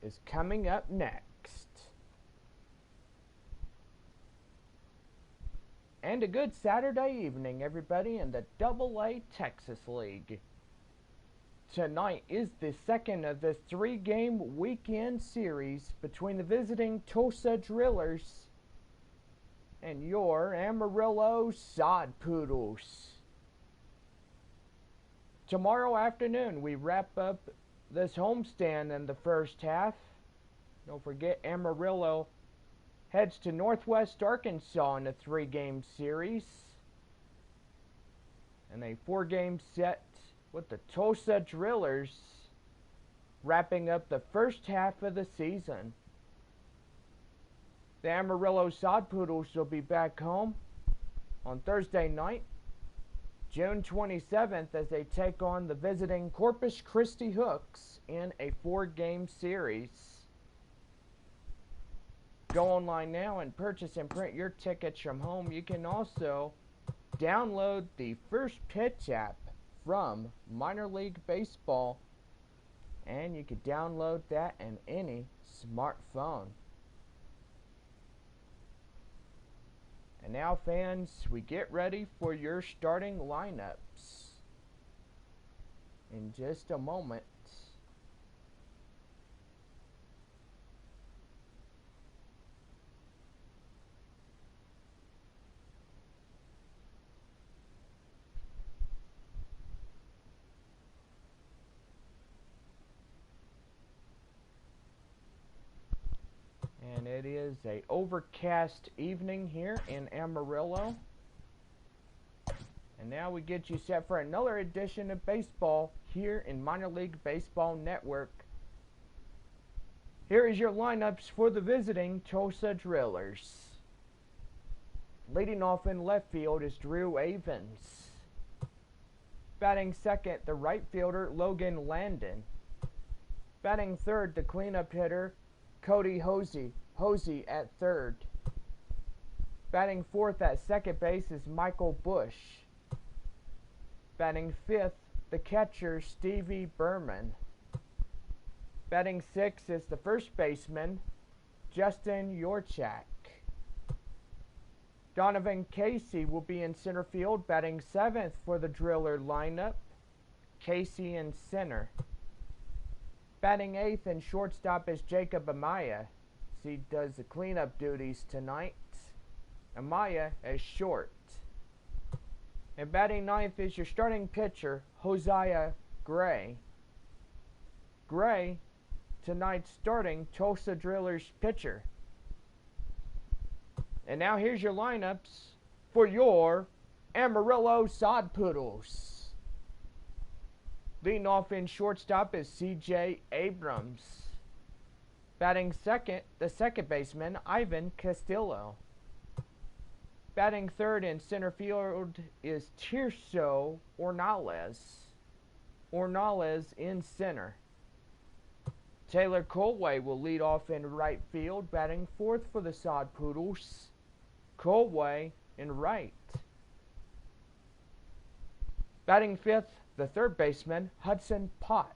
is coming up next. And a good Saturday evening, everybody, in the AA Texas League. Tonight is the second of the 3-game weekend series between the visiting Tulsa Drillers and your Amarillo Sod Poodles. Tomorrow afternoon, we wrap up this homestand in the first half. Don't forget, Amarillo heads to Northwest Arkansas in a 3-game series. And a 4-game set with the Tulsa Drillers wrapping up the first half of the season. The Amarillo Sod Poodles will be back home on Thursday night, June 27th, as they take on the visiting Corpus Christi Hooks in a 4-game series. Go online now and purchase and print your tickets from home. You can also download the First Pitch app from Minor League Baseball, and you can download that in any smartphone. And now, fans, we get ready for your starting lineups in just a moment. And it is an overcast evening here in Amarillo. And now we get you set for another edition of baseball here in Minor League Baseball Network. Here is your lineups for the visiting Tulsa Drillers. Leading off in left field is Drew Avens. Batting second, the right fielder Logan Landon. Batting third, the cleanup hitter Cody Hosey at third. Batting fourth at second base is Michael Bush. Batting fifth, the catcher Stevie Berman. Batting sixth is the first baseman Justin Yorchak. Donovan Casey will be in center field, batting seventh for the Driller lineup. Casey in center. Batting eighth and shortstop is Jacob Amaya. He does the cleanup duties tonight. Amaya is short. And batting ninth is your starting pitcher, Hosea Gray. Gray, tonight's starting Tulsa Drillers pitcher. And now here's your lineups for your Amarillo Sod Poodles. Leading off in shortstop is C.J. Abrams. Batting second, the second baseman, Ivan Castillo. Batting third in center field is Tirso Ornales. Ornales in center. Taylor Colway will lead off in right field, batting fourth for the Sod Poodles. Colway in right. Batting fifth, the third baseman, Hudson Potts.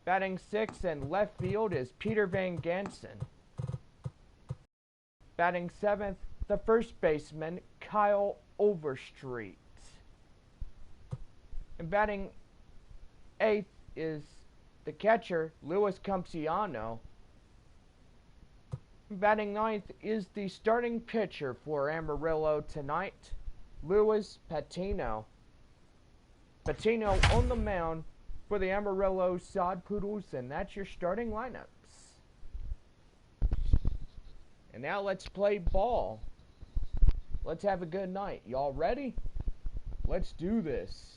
Batting sixth in left field is Peter Van Gansen. Batting seventh, the first baseman, Kyle Overstreet. And batting eighth is the catcher, Luis Campsiano. Batting ninth is the starting pitcher for Amarillo tonight, Luis Patino. Patino on the mound for the Amarillo Sod Poodles, and that's your starting lineups. And now let's play ball. Let's have a good night. Y'all ready? Let's do this.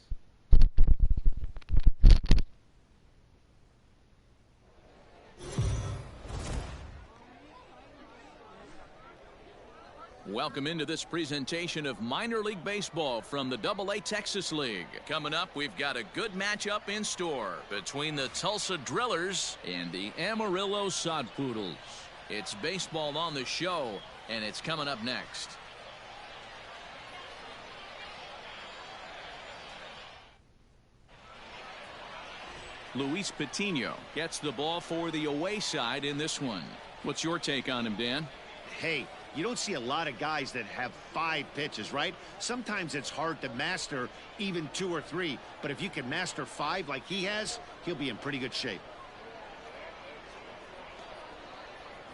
Welcome into this presentation of Minor League Baseball from the AA Texas League. Coming up, we've got a good matchup in store between the Tulsa Drillers and the Amarillo Sod Poodles. It's baseball on the show, and it's coming up next. Luis Patino gets the ball for the away side in this one. What's your take on him, Dan? Hey, you don't see a lot of guys that have 5 pitches, right? Sometimes it's hard to master even 2 or 3. But if you can master 5 like he has, he'll be in pretty good shape.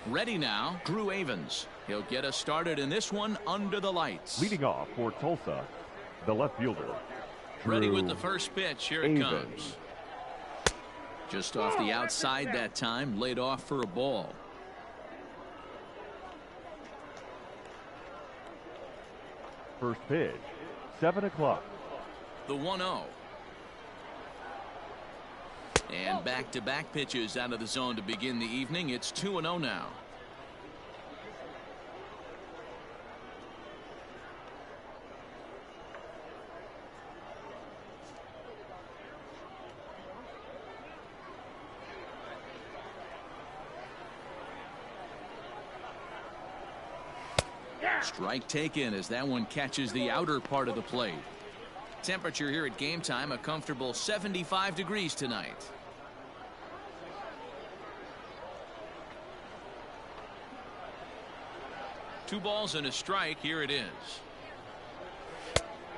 Ready now, Drew Avens. He'll get us started in this one under the lights. Leading off for Tulsa, the left fielder. Ready with the first pitch. Here it comes. Just off the outside that time, laid off for a ball. First pitch, 7 o'clock. The 1-0. And back-to-back pitches out of the zone to begin the evening. It's 2-0 now. Strike taken as that one catches the outer part of the plate. Temperature here at game time, a comfortable 75 degrees tonight. Two balls and a strike. Here it is.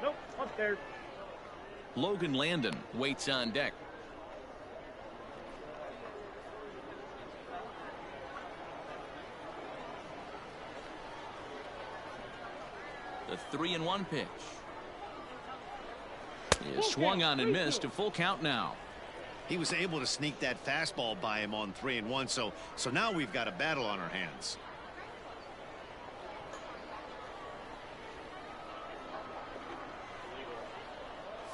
Nope, up there. Logan Landon waits on deck. The 3-1 pitch is swung on and missed. A full count now. He was able to sneak that fastball by him on 3-1. So now we've got a battle on our hands.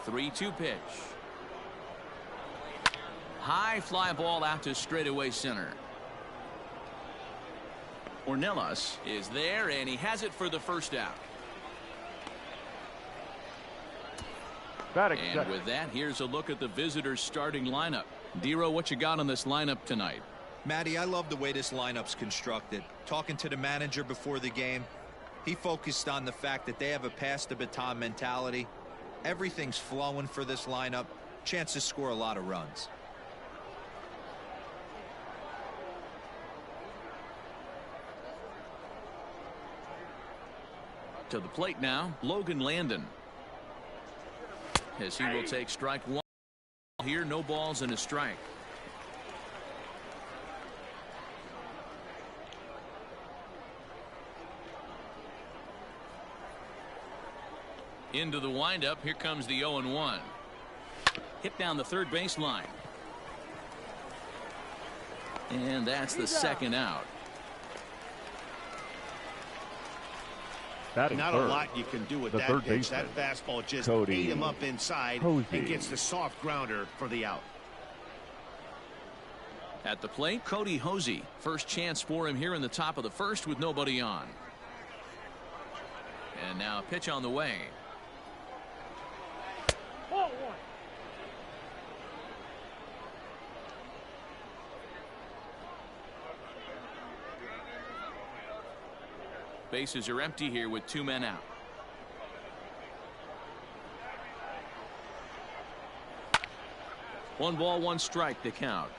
The 3-2 pitch. High fly ball out to straightaway center. Ornelas is there, and he has it for the first out. And with that, here's a look at the visitors' starting lineup. Dero, what you got on this lineup tonight? Matty, I love the way this lineup's constructed. Talking to the manager before the game, he focused on the fact that they have a pass the baton mentality. Everything's flowing for this lineup. Chance to score a lot of runs. To the plate now, Logan Landon. As he will take strike one here. No balls and a strike. Into the windup. Here comes the 0-1. Hit down the third baseline. And that's the second out. Not a lot you can do with that pitch. That fastball just ate him up inside and gets the soft grounder for the out. At the plate, Cody Hosey. First chance for him here in the top of the first with nobody on. And now a pitch on the way. Bases are empty here with 2 men out. One ball, one strike to count.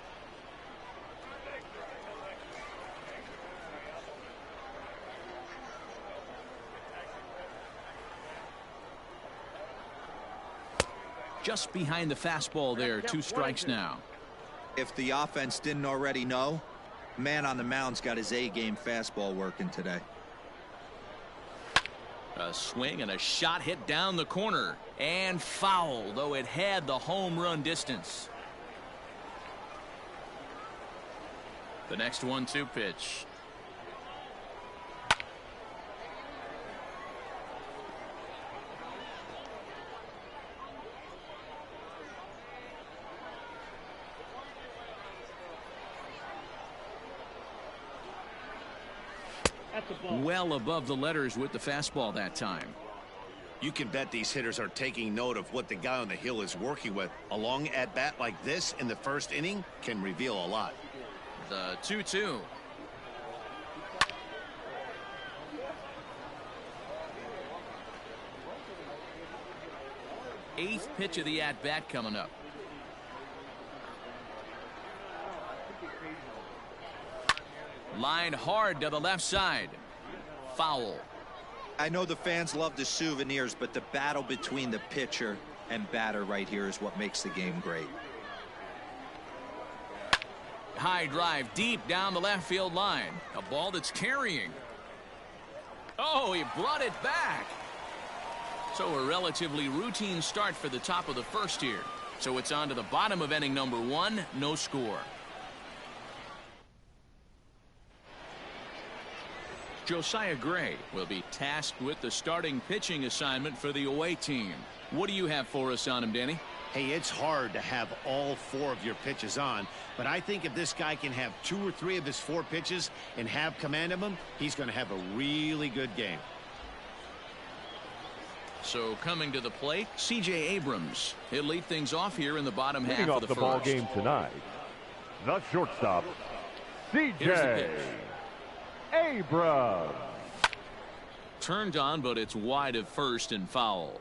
Just behind the fastball there. 2 strikes now. If the offense didn't already know, man on the mound's got his A-game fastball working today. A swing and a shot hit down the corner and foul, though it had the home run distance. The next 1-2 pitch. Well above the letters with the fastball that time. You can bet these hitters are taking note of what the guy on the hill is working with. A long at bat like this in the first inning can reveal a lot. The 2-2. Eighth pitch of the at bat coming up. Line hard to the left side. Foul. I know the fans love the souvenirs, but the battle between the pitcher and batter right here is what makes the game great. High drive deep down the left field line. A ball that's carrying. Oh, he brought it back. So a relatively routine start for the top of the first here. So it's on to the bottom of inning number 1. No score. Josiah Gray will be tasked with the starting pitching assignment for the away team. What do you have for us on him, Danny? Hey, it's hard to have all 4 of your pitches on, but I think if this guy can have 2 or 3 of his 4 pitches and have command of them, he's going to have a really good game. So coming to the plate, C.J. Abrams. He'll lead things off here in the bottom half Leading of off the the first. ball game tonight, the shortstop, Here's the C.J. pitch. Abrams. Turned on, but it's wide of first and foul.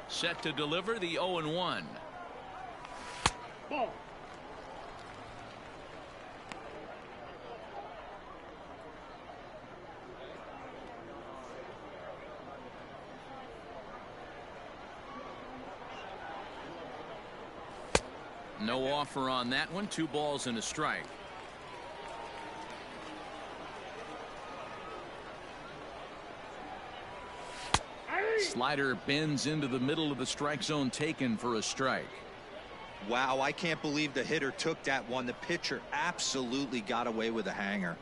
Set to deliver the 0-1. Ball. No offer on that one. 2 balls and a strike. Slider bends into the middle of the strike zone, taken for a strike. Wow, I can't believe the hitter took that one. The pitcher absolutely got away with a hanger.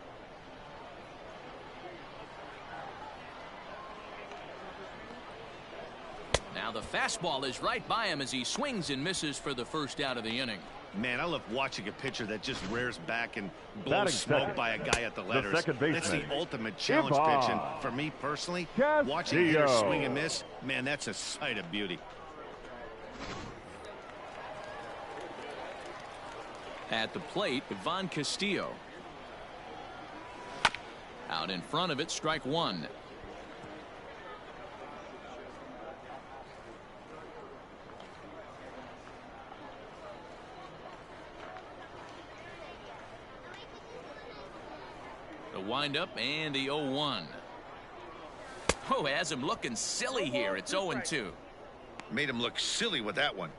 Now the fastball is right by him as he swings and misses for the first out of the inning. Man, I love watching a pitcher that just rears back and Batting blows smoke second, by a guy at the letters. second baseman, That's the ultimate challenge Ivan. pitch. And for me personally, Castillo. watching hitters swing and miss, man, that's a sight of beauty. At the plate, Ivan Castillo. Out in front of it, strike 1. The windup and the 0-1. Oh, has him looking silly here. It's 0-2. Made him look silly with that one.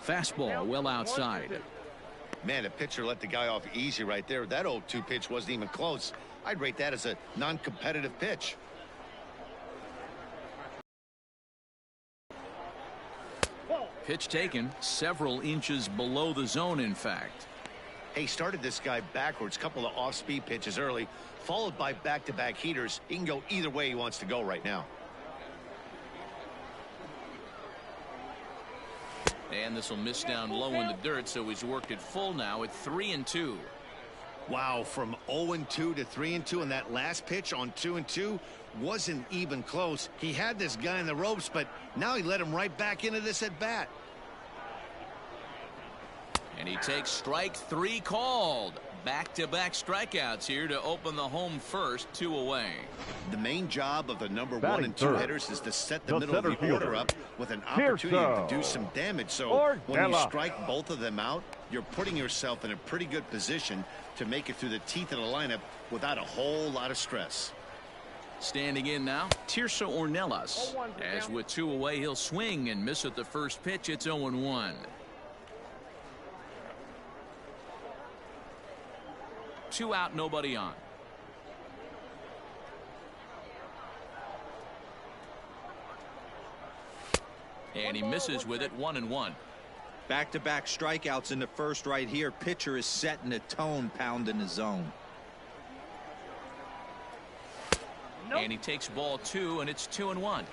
Fastball well outside. Man, a pitcher let the guy off easy right there. That 0-2 pitch wasn't even close. I'd rate that as a non-competitive pitch. Pitch taken several inches below the zone, in fact. Hey, started this guy backwards. Couple of off-speed pitches early, followed by back-to-back heaters. He can go either way he wants to go right now. And this will miss down low in the dirt, so he's worked it full now at 3-2. Wow, from 0-2 to 3-2, and that last pitch on 2-2 wasn't even close. He had this guy in the ropes, but now he let him right back into this at bat. And he takes strike 3 called. Back-to-back strikeouts here to open the home first, 2 away. The main job of the number Batting 1 and 2 third, hitters is to set the the middle of the center order fielder, up with an opportunity to do some damage. So when you strike both of them out, you're putting yourself in a pretty good position to make it through the teeth of the lineup without a whole lot of stress. Standing in now, Tirso Ornelas. As with 2 away, he'll swing and miss at the first pitch. It's 0-1. 2 out, nobody on. And he misses with it, 1-1. Back-to-back strikeouts in the first right here. Pitcher is setting the tone, pounding the zone. And he takes ball 2, and it's 2-1.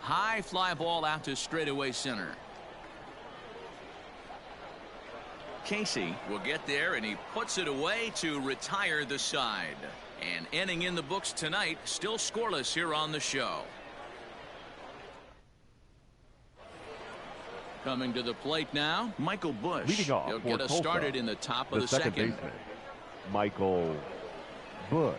High fly ball out to straightaway center. Casey will get there, and he puts it away to retire the side. An inning in the books tonight, still scoreless here on the show. Coming to the plate now, Michael Bush. Leading off He'll for get us Tulsa, started in the top of the second. baseman, Michael Bush.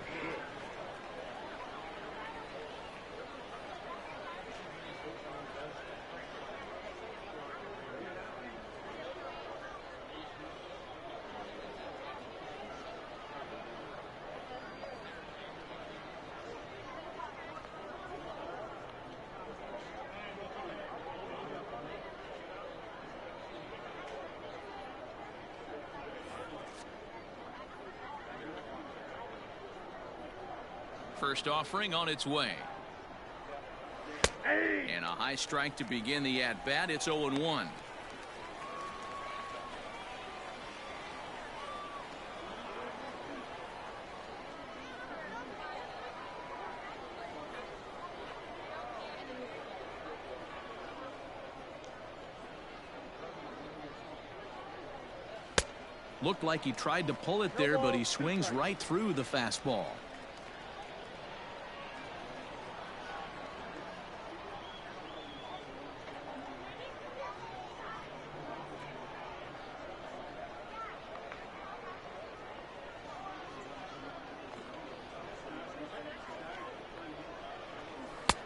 First offering on its way. And a high strike to begin the at-bat. It's 0-1. Looked like he tried to pull it there, but he swings right through the fastball.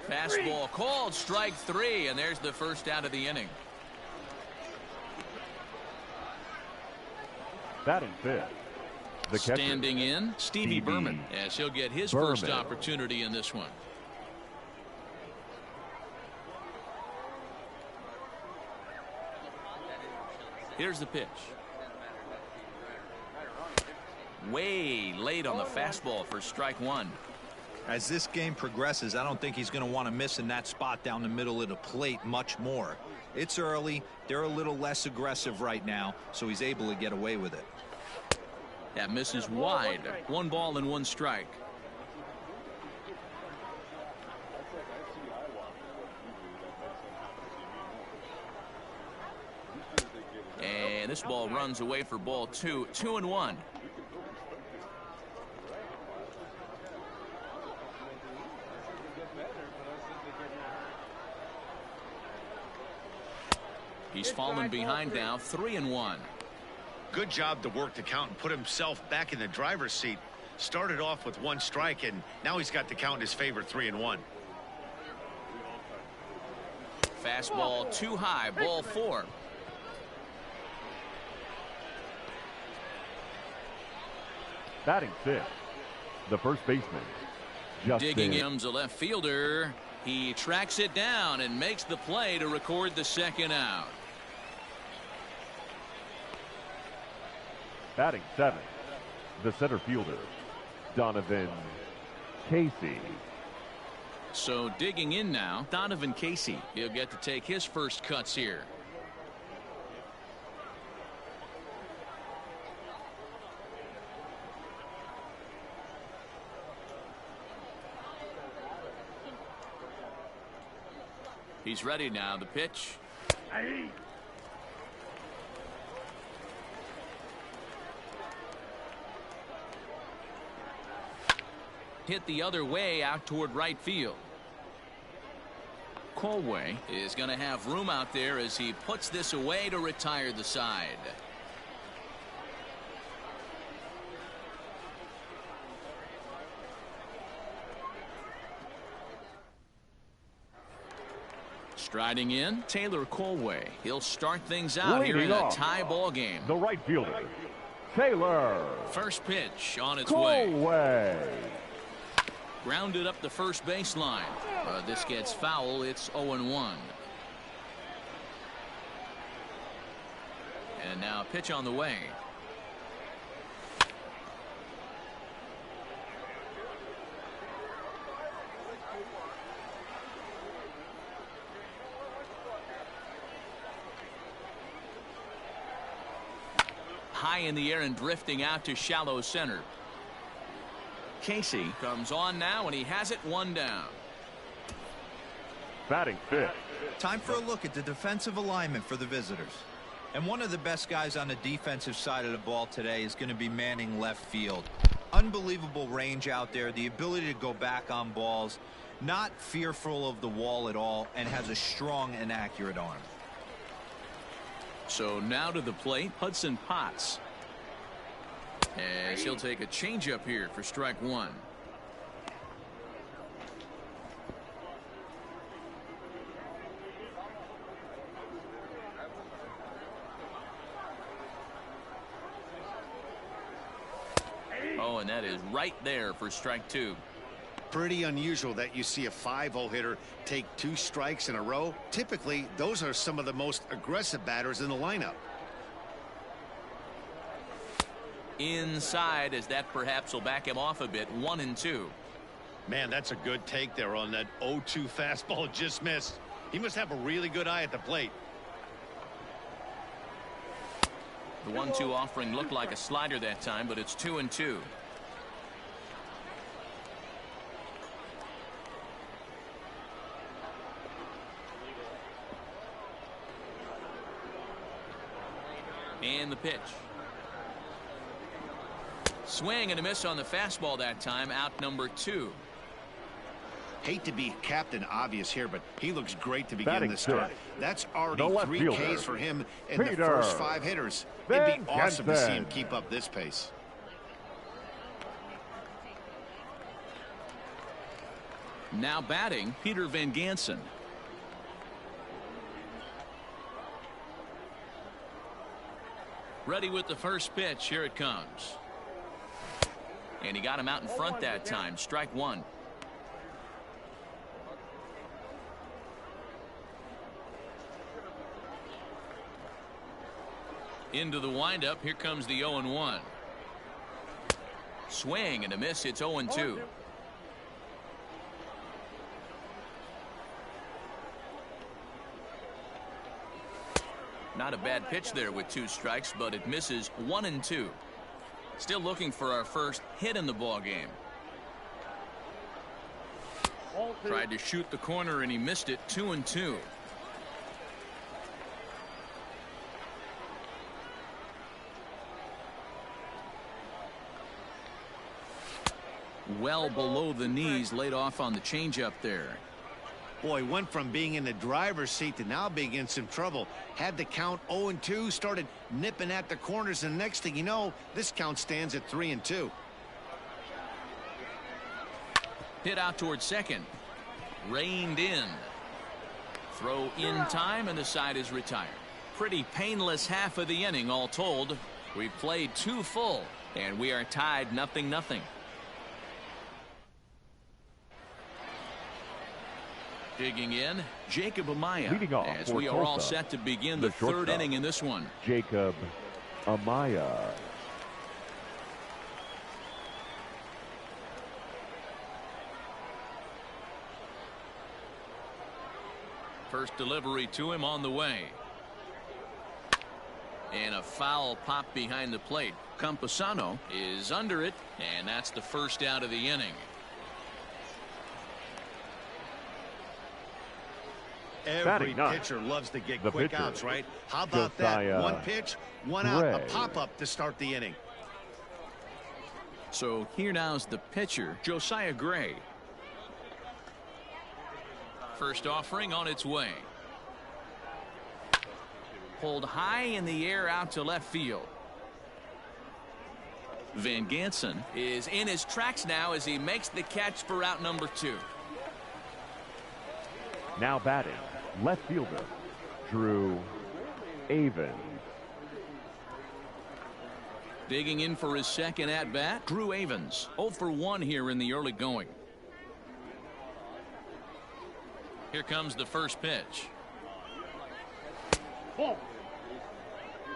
Fastball called, strike three, and there's the first out of the inning. Batting fifth, the catcher, Standing in, Stevie Berman, as he'll get his first opportunity in this one. Here's the pitch. Way late on the fastball for strike one. As this game progresses, I don't think he's going to want to miss in that spot down the middle of the plate much more. It's early. They're a little less aggressive right now, so he's able to get away with it. That misses wide. 1 ball and 1 strike. And this ball runs away for ball 2. 2-1. He's fallen behind now, 3-1. Good job to work the count and put himself back in the driver's seat. Started off with 1 strike, and now he's got the count in his favor, 3-1. Fastball too high, ball 4. Batting fifth, the first baseman, Justin. Digging him's a left fielder. He tracks it down and makes the play to record the second out. Batting seventh, the center fielder, Donovan Casey. So digging in now, Donovan Casey. He'll get to take his first cuts here. He's ready now. The pitch. Hit the other way out toward right field. Colway is going to have room out there as he puts this away to retire the side. Striding in, Taylor Colway. He'll start things out here in a tie ball game. The right fielder, Taylor. First pitch on its way. Colway. Grounded up the first baseline. This gets foul. It's 0-1. And now pitch on the way. High in the air and drifting out to shallow center. Casey comes on now, and he has it 1 down. Batting fifth. Time for a look at the defensive alignment for the visitors. And one of the best guys on the defensive side of the ball today is going to be manning left field. Unbelievable range out there, the ability to go back on balls, not fearful of the wall at all, and has a strong and accurate arm. So now to the plate, Hudson Potts. As he'll take a changeup here for strike one. Oh, and that is right there for strike two. Pretty unusual that you see a 5-0 hitter take 2 strikes in a row. Typically, those are some of the most aggressive batters in the lineup. Inside, as that perhaps will back him off a bit. 1-2. Man, that's a good take there on that 0-2 fastball. Just missed. He must have a really good eye at the plate. The 1-2 offering looked like a slider that time, but it's 2-2. And the pitch. Swing and a miss on the fastball that time. Out number 2. Hate to be Captain Obvious here, but he looks great to begin Batting the start. sixth. That's already The left 3 fielder, Ks for him in the Peter first 5 hitters. It'd be awesome to see him Jensen. keep up this pace. Now batting, Peter Van Gansen. Ready with the first pitch. Here it comes. And he got him out in front that time. Strike one. Into the windup. Here comes the 0-1. Swing and a miss. It's 0-2. Not a bad pitch there with 2 strikes, but it misses. 1-2. Still looking for our first hit in the ball game. Tried to shoot the corner and he missed it. 2-2. Well below the knees, laid off on the changeup there. Boy, went from being in the driver's seat to now being in some trouble. Had the count 0-2, started nipping at the corners, and next thing you know, this count stands at 3-2. Hit out towards second. Reined in. Throw in time, and the side is retired. Pretty painless half of the inning, all told. We played 2 full, and we are tied 0-0. Digging in, Jacob Amaya. Leading off as for we are all Tulsa, set to begin the 3rd shortstop, inning in this one. Jacob Amaya. First delivery to him on the way. And a foul pop behind the plate. Campusano is under it, and that's the first out of the inning. Every Batting pitcher loves to get the quick pitcher, outs, right? How about Josiah that? 1 pitch, 1 out, a Gray. pop-up to start the inning. So here now's the pitcher, Josiah Gray. First offering on its way. Pulled high in the air out to left field. Van Gansen is in his tracks now as he makes the catch for out number 2. Now batting, left fielder, Drew Avens. Digging in for his second at-bat, Drew Avens. 0 for 1 here in the early going. Here comes the first pitch.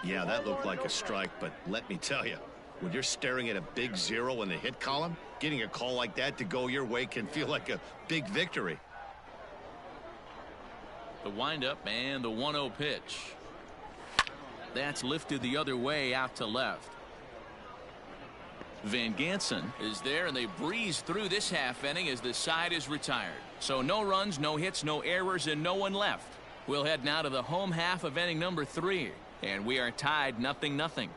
Yeah, that looked like a strike, but let me tell you, when you're staring at a big 0 in the hit column, getting a call like that to go your way can feel like a big victory. The windup and the 1-0 pitch. That's lifted the other way out to left. Van Gansen is there, and they breeze through this half inning as the side is retired. So no runs, no hits, no errors, and no one left. We'll head now to the home half of inning number 3, and we are tied 0-0.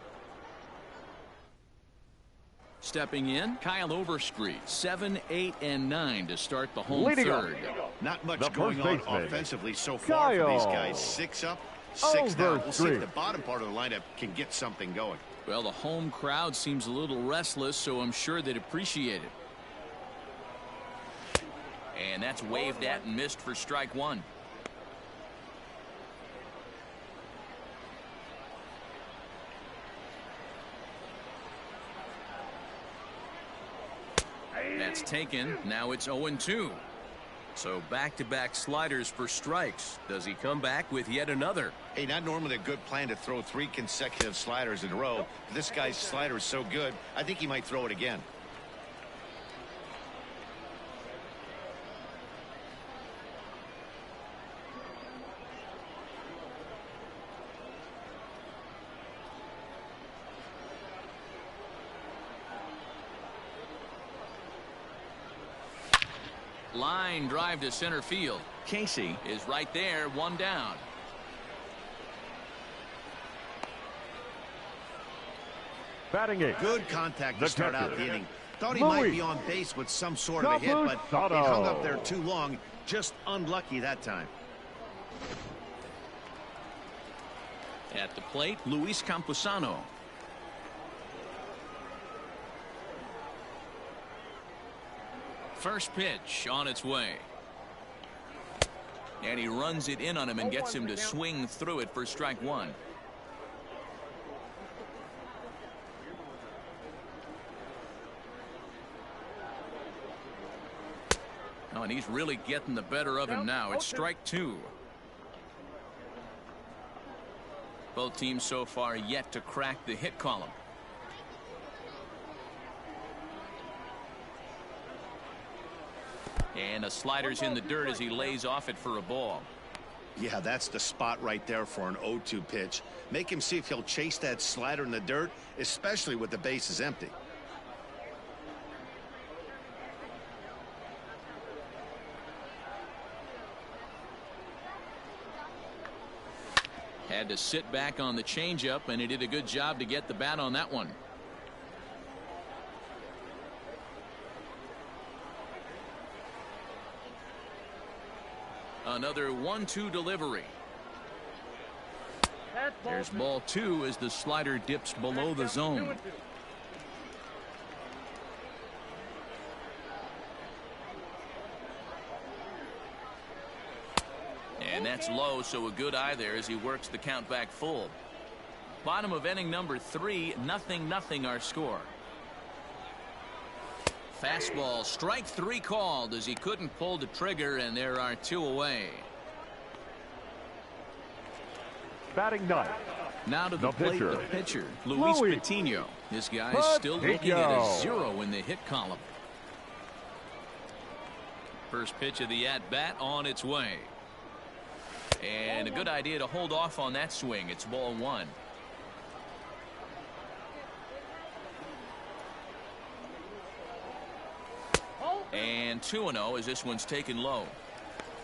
Stepping in, Kyle Overstreet, 7, 8, and 9 to start the home Leading third. Not much the going first on baseman, offensively so far for these Kyle guys. 6 up, 6 down. We'll see if Overstreet. the bottom part of the lineup can get something going. Well, the home crowd seems a little restless, so I'm sure they'd appreciate it. And that's waved at and missed for strike one. That's taken. Now it's 0-2. So back-to-back sliders for strikes. Does he come back with yet another? Hey, not normally a good plan to throw 3 consecutive sliders in a row. This guy's slider is so good, I think he might throw it again. Line drive to center field. Casey is right there, 1 down. Batting 8. Good contact to The start out catcher, the inning. Thought he Louis might be on base with some sort of a hit, but Campusano. he hung up there too long. Just unlucky that time. At the plate, Luis Campusano. First pitch on its way. And he runs it in on him and gets him to swing through it for strike one. Oh, and he's really getting the better of him now. It's strike two. Both teams so far yet to crack the hit column. And a slider's in the dirt as he lays off it for a ball. Yeah, that's the spot right there for an 0-2 pitch. Make him see if he'll chase that slider in the dirt, especially with the bases empty. Had to sit back on the changeup, and he did a good job to get the bat on that one. Another 1-2 delivery. There's ball 2 as the slider dips below the zone. And that's low, so a good eye there as he works the count back full. Bottom of inning number 3, 0-0 our score. Fastball, strike 3 called as he couldn't pull the trigger, and there are 2 away. Batting 9. Now to the plate, the pitcher, Luis Luis Patino. This guy is still looking at a 0 in the hit column. First pitch of the at-bat on its way. And a good idea to hold off on that swing. It's ball 1. And 2-0 as this one's taken low.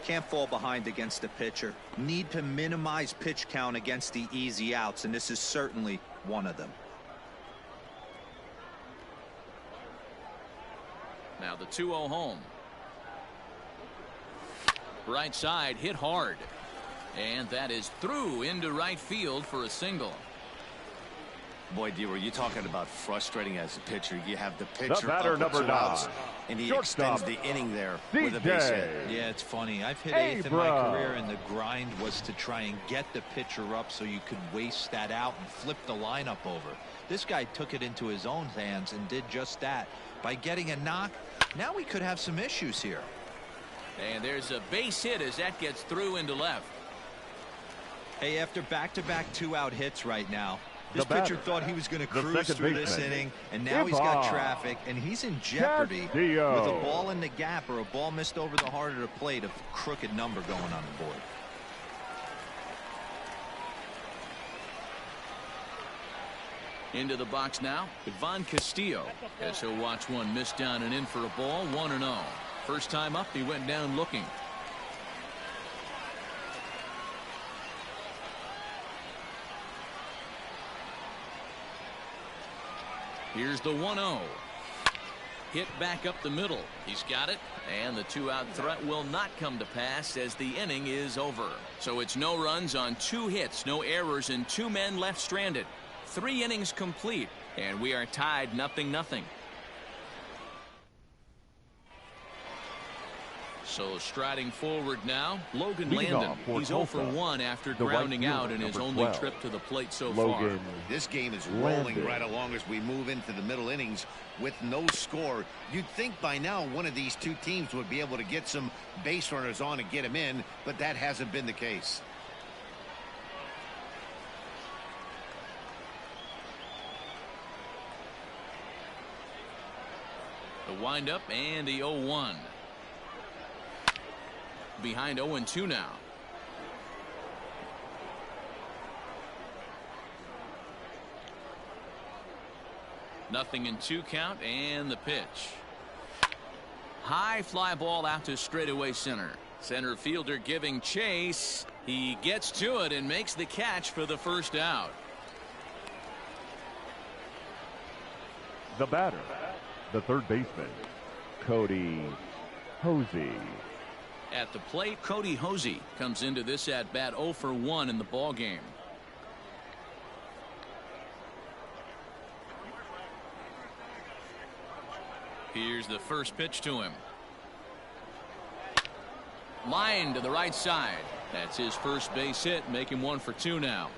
Can't fall behind against the pitcher. Need to minimize pitch count against the easy outs, and this is certainly one of them. Now the 2-0 home. Right side hit hard. And that is through into right field for a single. Boy, D, were you talking about frustrating as a pitcher? You have the pitcher batter, up with number 2 9. outs, and he Shortstop, extends the inning there with a base hit. Yeah, it's funny. I've hit Hey, 8th in my career, and the grind was to try and get the pitcher up so you could waste that out and flip the lineup over. This guy took it into his own hands and did just that. By getting a knock, now we could have some issues here. And there's a base hit as that gets through into left. Hey, after back-to-back 2-out hits right now, this The pitcher batter, thought he was going to the cruise second through this baseman, inning, and now he's got Ivan traffic, and he's in jeopardy Castillo. with a ball in the gap or a ball missed over the heart of the plate, a crooked number going on the board. Into the box now, Ivan Castillo, as he'll watch one miss down and in for a ball. 1-0. First time up, he went down looking. Here's the 1-0. Hit back up the middle. He's got it. And the two-out threat will not come to pass as the inning is over. So it's no runs on 2 hits, no errors, and 2 men left stranded. 3 innings complete, and we are tied 0-0. So striding forward now, Logan Landon. He's 0 for 1 after grounding out in his only trip to the plate so far. This game is rolling right along as we move into the middle innings with no score. You'd think by now one of these two teams would be able to get some base runners on and get them in, but that hasn't been the case. The windup and the 0-1. Behind 0-2 now. Nothing in 2 count, and the pitch. High fly ball out to straightaway center. Center fielder giving chase. He gets to it and makes the catch for the first out. The batter, the third baseman, Cody Hosey. At the plate, Cody Hosey comes into this at bat 0 for 1 in the ball game. Here's the first pitch to him. Line to the right side. That's his first base hit, make him 1 for 2 now.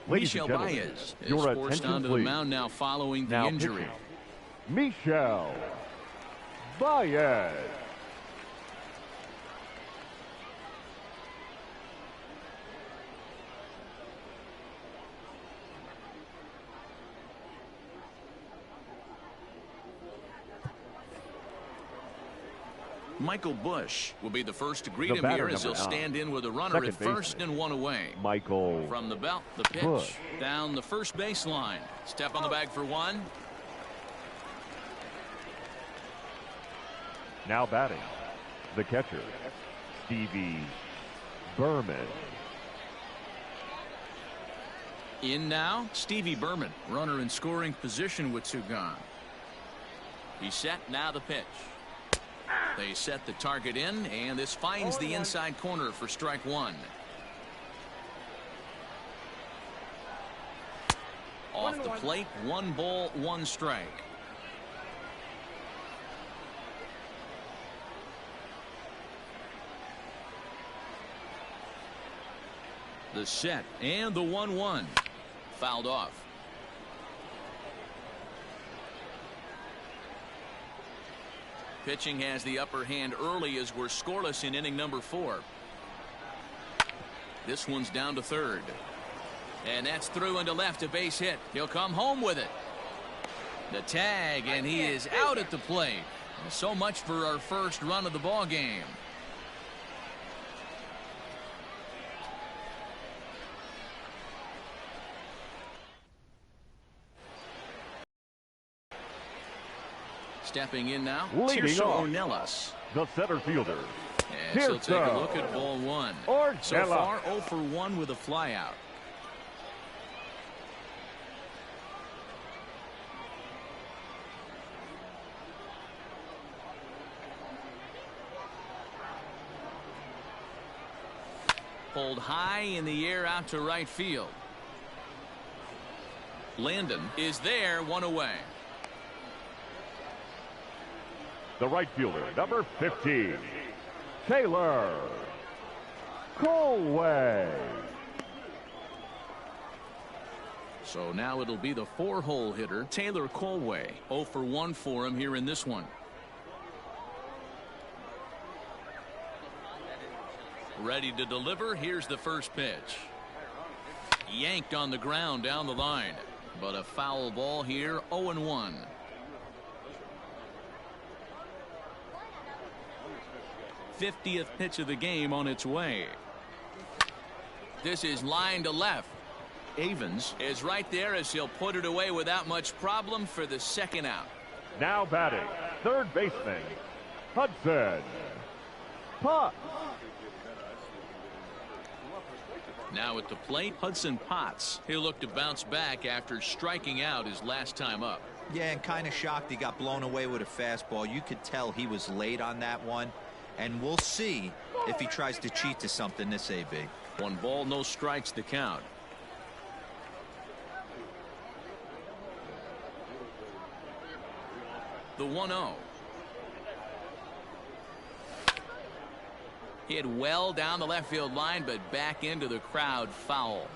Michel Baez is forced onto the mound now following the injury. Michel Baez. Michael Bush will be the first to greet him here as he'll stand in with a runner at first and 1 away. Michael from the belt, the pitch Bush. Down the first baseline. Step on the bag for 1. Now batting, the catcher, Stevie Berman. In now, Stevie Berman, runner in scoring position with 2 gone. He's set, now the pitch. They set the target in, and this finds the inside corner for strike 1. Off the plate, 1 ball, 1 strike. The set and the 1-1. Fouled off. Pitching has the upper hand early as we're scoreless in inning number 4. This one's down to third. And that's through into left, a base hit. He'll come home with it. The tag, and he is out at the plate. So much for our first run of the ball game. Stepping in now, leading off, Ornelas. the center fielder. And she'll take a look at ball 1. So far, 0 for 1 with a flyout. Pulled high in the air out to right field. Landon is there, 1 away. The right fielder, number 15, Taylor Colway. So now it'll be the 4-hole hitter, Taylor Colway. 0 for 1 for him here in this one. Ready to deliver. Here's the first pitch. Yanked on the ground down the line. But a foul ball here, 0-1. '50th pitch of the game on its way. This is line to left. Evans is right there as he'll put it away without much problem for the second out. Now batting, third baseman, Hudson Potts. Now at the plate, Hudson Potts. He'll look to bounce back after striking out his last time up. Yeah, and kind of shocked he got blown away with a fastball. You could tell he was late on that one. And we'll see if he tries to cheat to something this AB. 1 ball, no strikes to count. The 1-0. Hit well down the left field line, but back into the crowd, foul.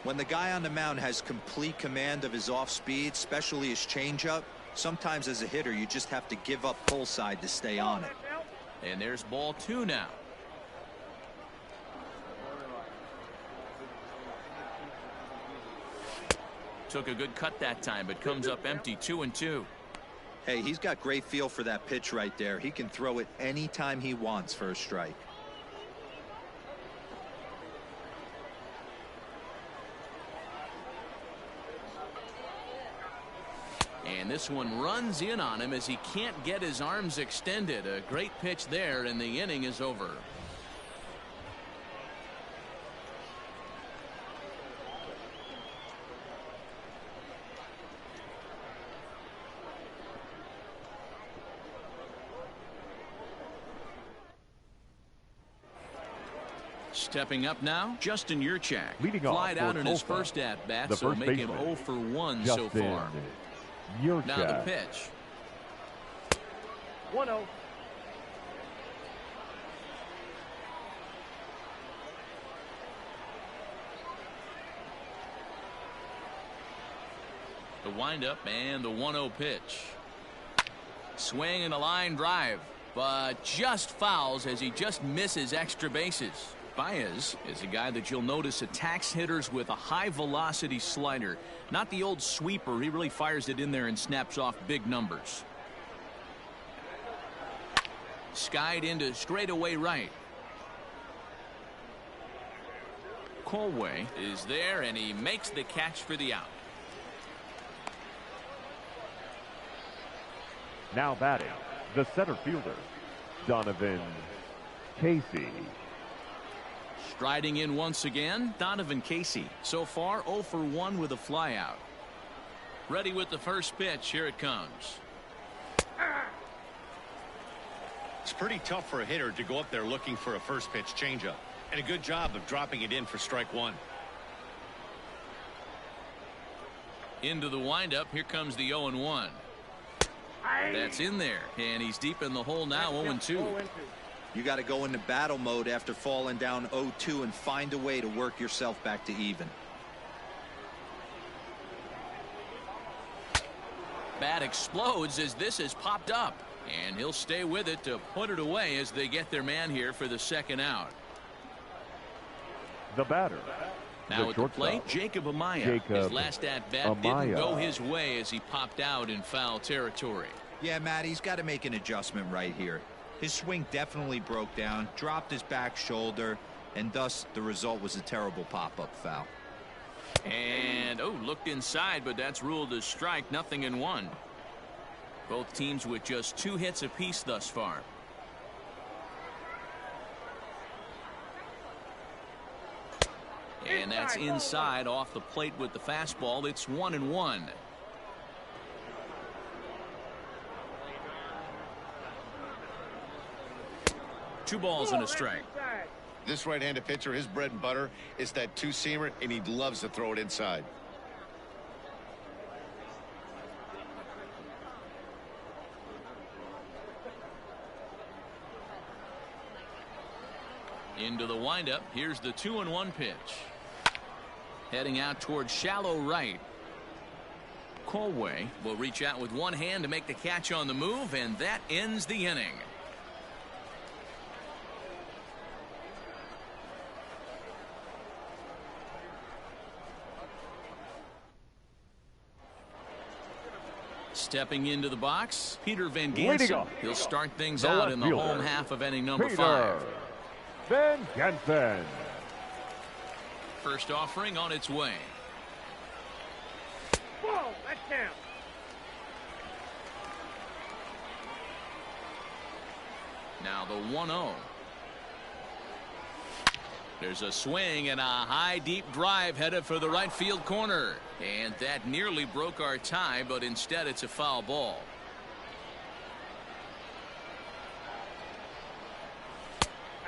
When the guy on the mound has complete command of his off speed, especially his changeup, sometimes as a hitter you just have to give up pull side to stay on it. And there's ball 2 now. Took a good cut that time, but comes up empty. 2-2. Hey, he's got great feel for that pitch right there. He can throw it anytime he wants for a strike. And this one runs in on him as he can't get his arms extended. A great pitch there, and the inning is over. Stepping up now, Justin Yurchak. Leading off Flied out for in his Tulsa, first at-bat, the so first make him baseman, 0 for 1 Justin so far. Yurchak. Now the pitch. 1-0. The windup and the 1-0 pitch. Swing and a line drive, but just fouls as he just misses extra bases. Baez is a guy that you'll notice attacks hitters with a high velocity slider. Not the old sweeper. He really fires it in there and snaps off big numbers. Skied into straightaway right. Colway is there, and he makes the catch for the out. Now batting, the center fielder, Donovan Casey. Striding in once again, Donovan Casey. So far 0 for 1 with a flyout. Ready with the first pitch. Here it comes. It's pretty tough for a hitter to go up there looking for a first pitch changeup, and a good job of dropping it in for strike 1. Into the windup. Here comes the 0-1. That's in there, and he's deep in the hole now. 0-2. You got to go into battle mode after falling down 0-2 and find a way to work yourself back to even. Bat explodes as this is popped up, and he'll stay with it to put it away as they get their man here for the second out. The batter, Now the at the plate, Jacob Amaya. His last at bat didn't go his way as he popped out in foul territory. Yeah, Matt, he's got to make an adjustment right here. His swing definitely broke down, dropped his back shoulder, and thus the result was a terrible pop-up foul. And looked inside, but that's ruled a strike. 0-1. Both teams with just 2 hits apiece thus far. And that's inside off the plate with the fastball. It's 1-1. Two balls and a strike. This right-handed pitcher, his bread and butter is that two-seamer, and he loves to throw it inside. Into the windup. Here's the 2-1 pitch. Heading out towards shallow right. Colway will reach out with one hand to make the catch on the move, and that ends the inning. Stepping into the box, Peter Van Leading Gansen. off. He'll start things The out left in the fielder, home half of inning number Peter 5. Van Gansen. First offering on its way. Whoa, that's down. Now the 1-0. There's a swing and a high deep drive headed for the right field corner, and that nearly broke our tie, but instead it's a foul ball.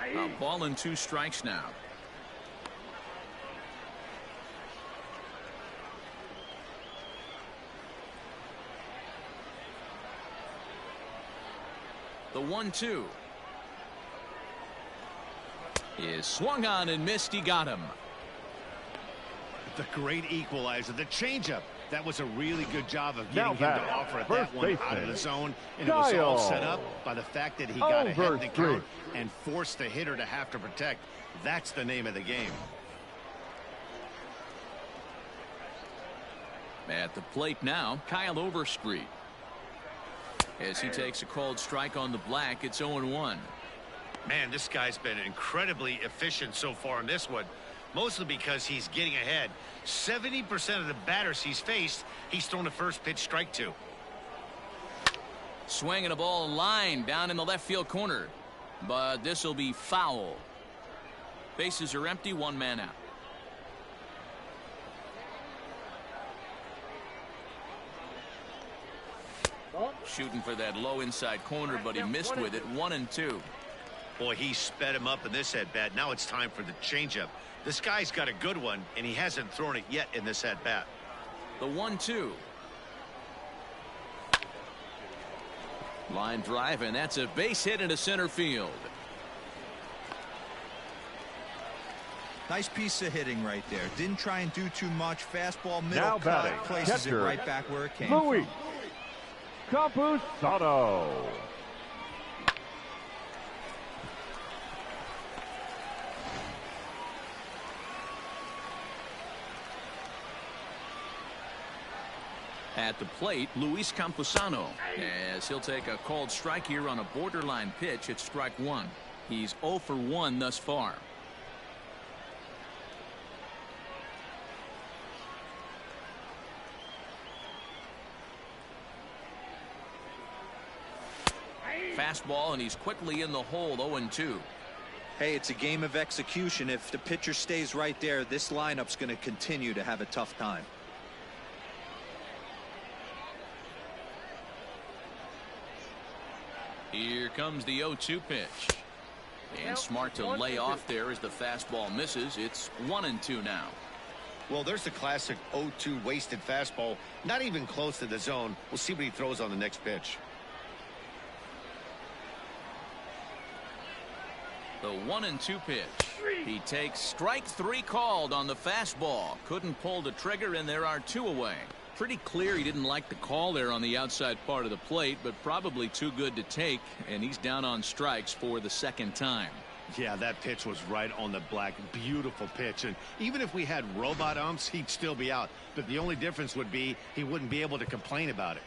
A ball and 2 strikes now. The 1-2 is swung on and missed. He got him. The great equalizer, the changeup. That was a really good job of Now getting him to batting, offer at first that one out of baseman, the zone. And it was all Kyle set up by the fact that he got ahead in the Overstreet. count and forced the hitter to have to protect. That's the name of the game. At the plate now, Kyle Overstreet. As he takes a called strike on the black, it's 0-1. Man, this guy's been incredibly efficient so far in this one, mostly because he's getting ahead. 70% of the batters he's faced, he's thrown the first pitch strike to. Swinging a ball line down in the left field corner, but this will be foul. Bases are empty, 1 man out. Shooting for that low inside corner, but he missed with it. 1-2. Boy, he sped him up in this at-bat. Now it's time for the changeup. This guy's got a good one, and he hasn't thrown it yet in this at-bat. The 1-2. Line drive, and that's a base hit into center field. Nice piece of hitting right there. Didn't try and do too much. Fastball, middle Now cut, batting, places it catcher, right back where it came Louis from. Campusano. At the plate, Luis Campusano, as he'll take a called strike here on a borderline pitch at strike 1. He's 0 for 1 thus far. Fastball, and he's quickly in the hole. 0-2. Hey, it's a game of execution. If the pitcher stays right there, this lineup's going to continue to have a tough time. Here comes the 0-2 pitch. And smart to lay off there as the fastball misses. It's 1-2 now. Well, there's the classic 0-2 wasted fastball. Not even close to the zone. We'll see what he throws on the next pitch. The 1-2 pitch. He takes strike 3 called on the fastball. Couldn't pull the trigger, and there are 2 away. Pretty clear he didn't like the call there on the outside part of the plate, but probably too good to take, and he's down on strikes for the 2nd time. Yeah, that pitch was right on the black. Beautiful pitch. And even if we had robot umps, he'd still be out. But the only difference would be he wouldn't be able to complain about it.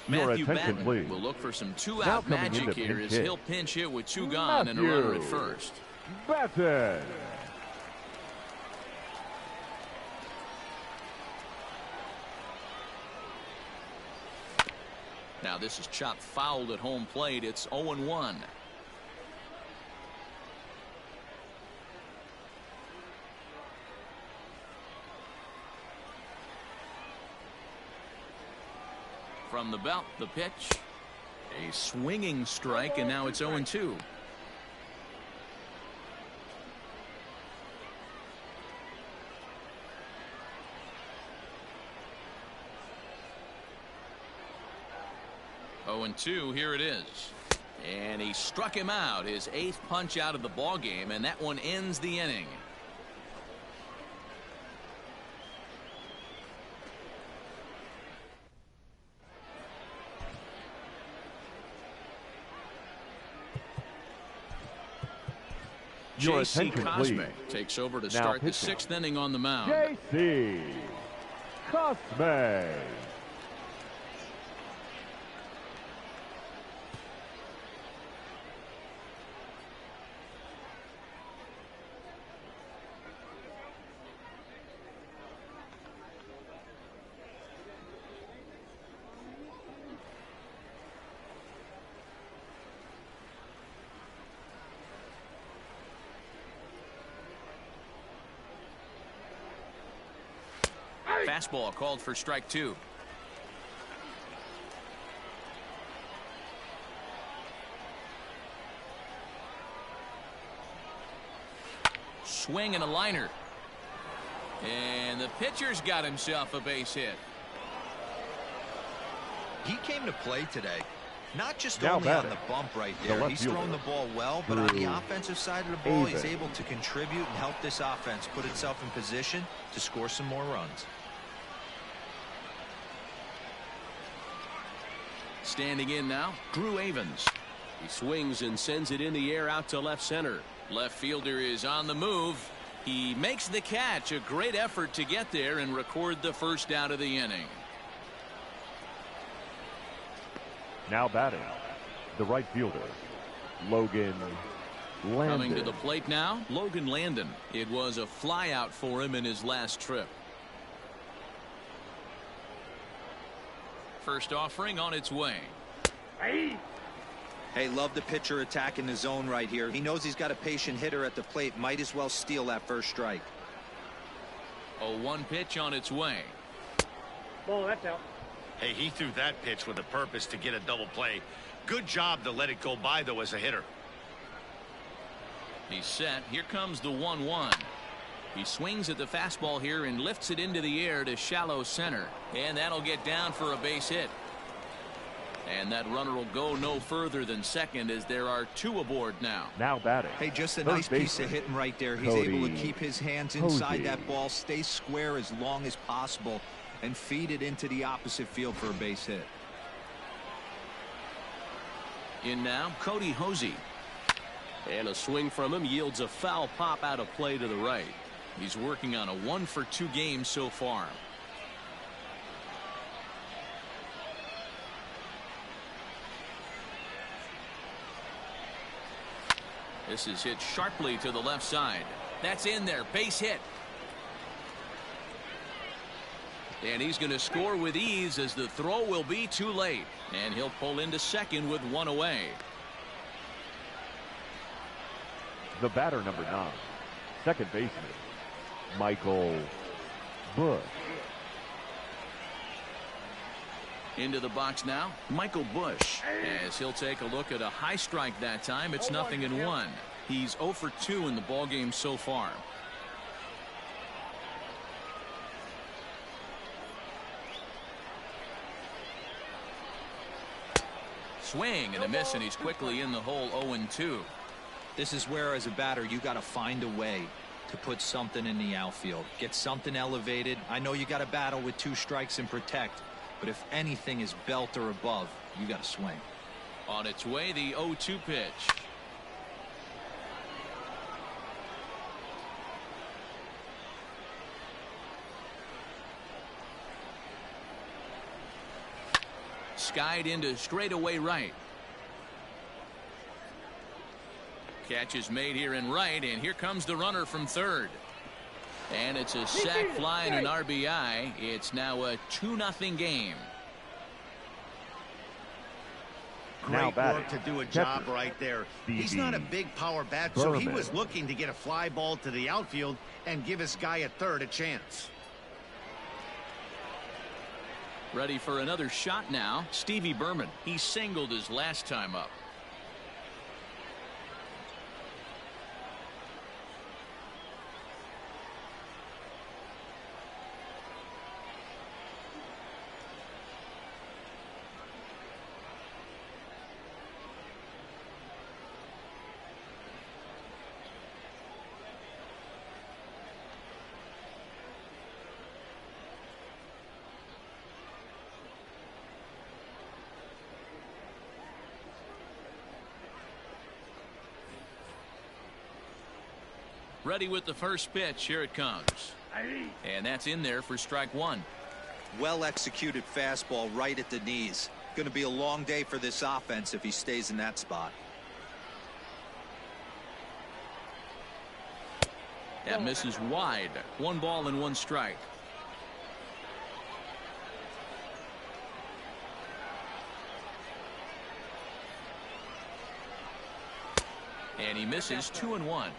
Matthew attention, Batten please. will look for some Now two-out coming magic into here pinch as hit, he'll pinch hit with 2 gone and a runner at first. Batten. Now this is chopped fouled at home plate. It's 0-1. From the belt, the pitch. A swinging strike, and now it's 0-2. Oh, and 2, here it is. And he struck him out, his 8th punch out of the ball game, and that one ends the inning. Your J.C. attention, Cosme please. takes over to Now start the pitching. 6th inning on the mound. J.C. Cosme. Fastball called for strike 2. Swing and a liner. And the pitcher's got himself a base hit. He came to play today. Not just Now only on batting, the bump right the there. left He's fielder, thrown the ball well, but on the Drew offensive side of the ball, he's Avon. able to contribute and help this offense put itself in position to score some more runs. Standing in now, Drew Avons. He swings and sends it in the air out to left center. Left fielder is on the move. He makes the catch. A great effort to get there and record the first out of the inning. Now batting, the right fielder, Logan Landon. Coming to the plate now, Logan Landon. It was a flyout for him in his last trip. First offering on its way. Hey, love the pitcher attacking the zone right here. He knows he's got a patient hitter at the plate. Might as well steal that first strike. 0-1 pitch on its way. Ball, that's out. Hey, he threw that pitch with a purpose to get a double play. Good job to let it go by, though, as a hitter. He's set. Here comes the 1-1. He swings at the fastball here and lifts it into the air to shallow center. And that'll get down for a base hit. And that runner will go no further than second as there are 2 aboard now. Now batting. Hey, just a Third nice piece baseman, of hitting right there. He's Cody able to keep his hands inside Posey. that ball, stay square as long as possible, and feed it into the opposite field for a base hit. In now, Cody Posey. And a swing from him yields a foul pop out of play to the right. He's working on a 1-for-2 game so far. This is hit sharply to the left side. That's in there. Base hit. And he's going to score with ease as the throw will be too late. And he'll pull into second with 1 away. The batter, number 9, second baseman, Michael Bush. Into the box now, Michael Bush. As he'll take a look at a high strike that time. It's 0-1. He's 0 for 2 in the ballgame so far. Swing and a miss, and he's quickly in the hole. 0-2. This is where, as a batter, you got to find a way to put something in the outfield. Get something elevated. I know you got to battle with 2 strikes and protect, but if anything is belt or above, you got to swing. On its way, the 0-2 pitch. Skied into straightaway right. Catch is made here in right, and here comes the runner from third. And it's a sac fly and an RBI. It's now a 2-0 game. Now Great batting, work to do a job catcher, right there. Stevie He's not a big power bat, so he Berman. was looking to get a fly ball to the outfield and give his guy at third a chance. Ready for another shot now, Stevie Berman. He singled his last time up. Ready with the first pitch. Here it comes. And that's in there for strike 1. Well-executed fastball right at the knees. Going to be a long day for this offense if he stays in that spot. That misses wide. 1 ball and 1 strike. And he misses 2-1.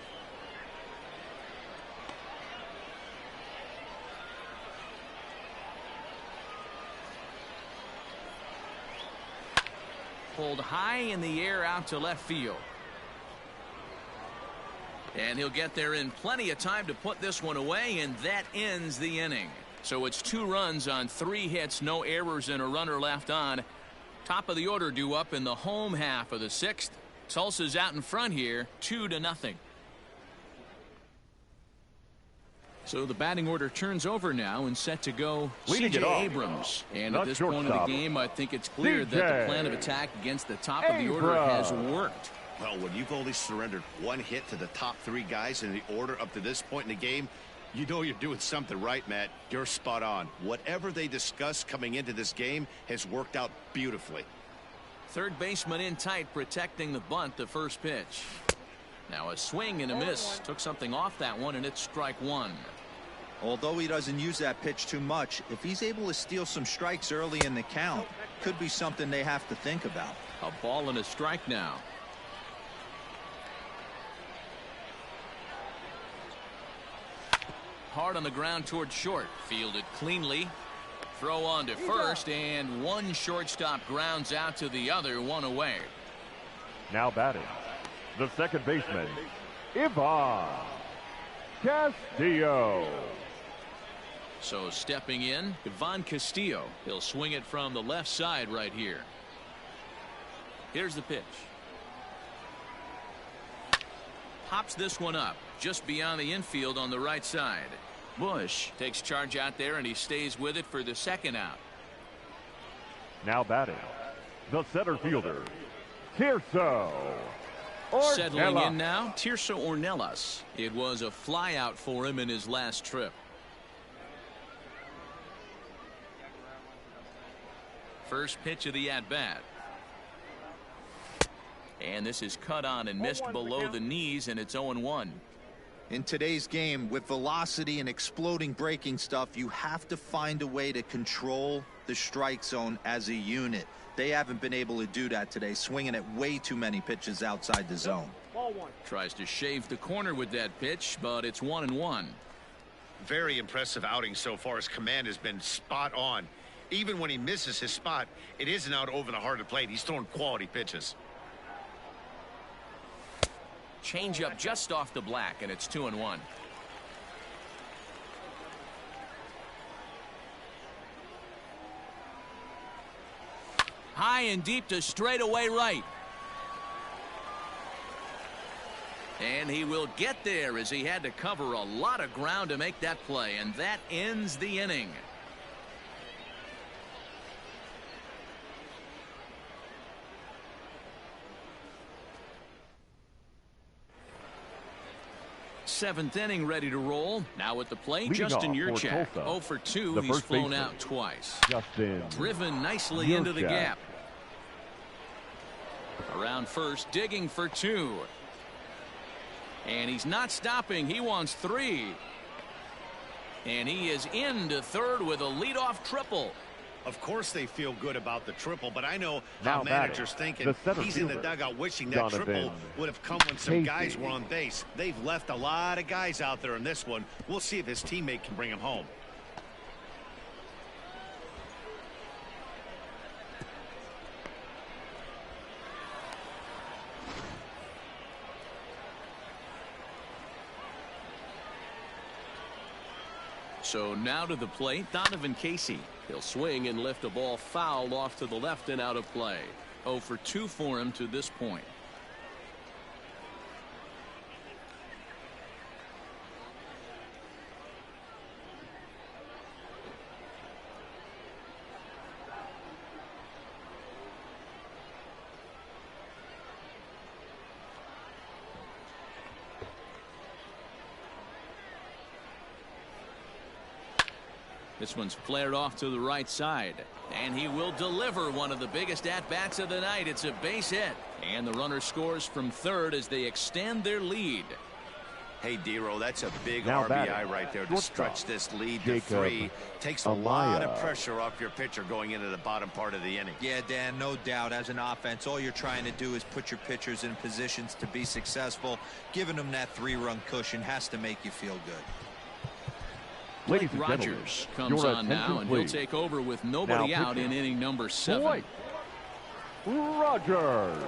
Pulled high in the air out to left field. And he'll get there in plenty of time to put this one away, and that ends the inning. So it's 2 runs on 3 hits, no errors, and a runner left on. Top of the order due up in the home half of the 6th. Tulsa's out in front here, 2-0. So the batting order turns over now and set to go C.J. Abrams. And at this point of the game, I think it's clear that the plan of attack against the top of the order has worked. Well, when you've only surrendered 1 hit to the top 3 guys in the order up to this point in the game, you know you're doing something right, Matt. You're spot on. Whatever they discussed coming into this game has worked out beautifully. Third baseman in tight, protecting the bunt, the first pitch. Now a swing and a miss. Took something off that one, and it's strike 1. Although he doesn't use that pitch too much, if he's able to steal some strikes early in the count, could be something they have to think about. A ball and a strike now. Hard on the ground toward short. Fielded cleanly. Throw on to first, and 1 shortstop grounds out to the other, 1 away. Now batting, the second baseman, Ivan Castillo. So stepping in, Ivan Castillo. He'll swing it from the left side right here. Here's the pitch. Pops this one up just beyond the infield on the right side. Bush takes charge out there, and he stays with it for the 2nd out. Now batting, the center fielder, Tirso Ornelas. Settling in now, Tirso Ornelas. It was a flyout for him in his last trip. First pitch of the at-bat. And this is cut on and missed below the knees, and it's 0-1. In today's game, with velocity and exploding breaking stuff, you have to find a way to control the strike zone as a unit. They haven't been able to do that today, swinging at way too many pitches outside the zone. Tries to shave the corner with that pitch, but it's 1-1. Very impressive outing so far. His command has been spot on. Even when he misses his spot, it isn't out over the heart of the plate. He's throwing quality pitches. Change up just off the black, and it's 2-1. High and deep to straightaway right. And he will get there, as he had to cover a lot of ground to make that play, and that ends the inning. Seventh inning ready to roll. Now at the plate, Justin Yurchak. 0 for 2. He's flown out twice. Driven nicely into the gap. Around first, digging for 2. And he's not stopping. He wants 3. And he is into third with a leadoff triple. Of course they feel good about the triple, but I know how managers think, and he's in the dugout wishing that triple would have come when some guys were on base. They've left a lot of guys out there in this one. We'll see if his teammate can bring him home. So now to the plate, Donovan Casey. He'll swing and lift a ball foul off to the left and out of play. 0 for 2 for him to this point. This one's flared off to the right side. And he will deliver one of the biggest at-bats of the night. It's a base hit. And the runner scores from third as they extend their lead. Hey, D-Row, that's a big Now RBI batting, right there to shortstop, stretch this lead to Jacob 3. Takes a lot of pressure off your pitcher going into the bottom part of the inning. Yeah, Dan, no doubt. As an offense, all you're trying to do is put your pitchers in positions to be successful. Giving them that 3-run cushion has to make you feel good. Ladies and Rogers gentlemen, comes your on now, attention, and he'll please. take over with nobody Now out in pitching. inning number 7. Dwight Rogers.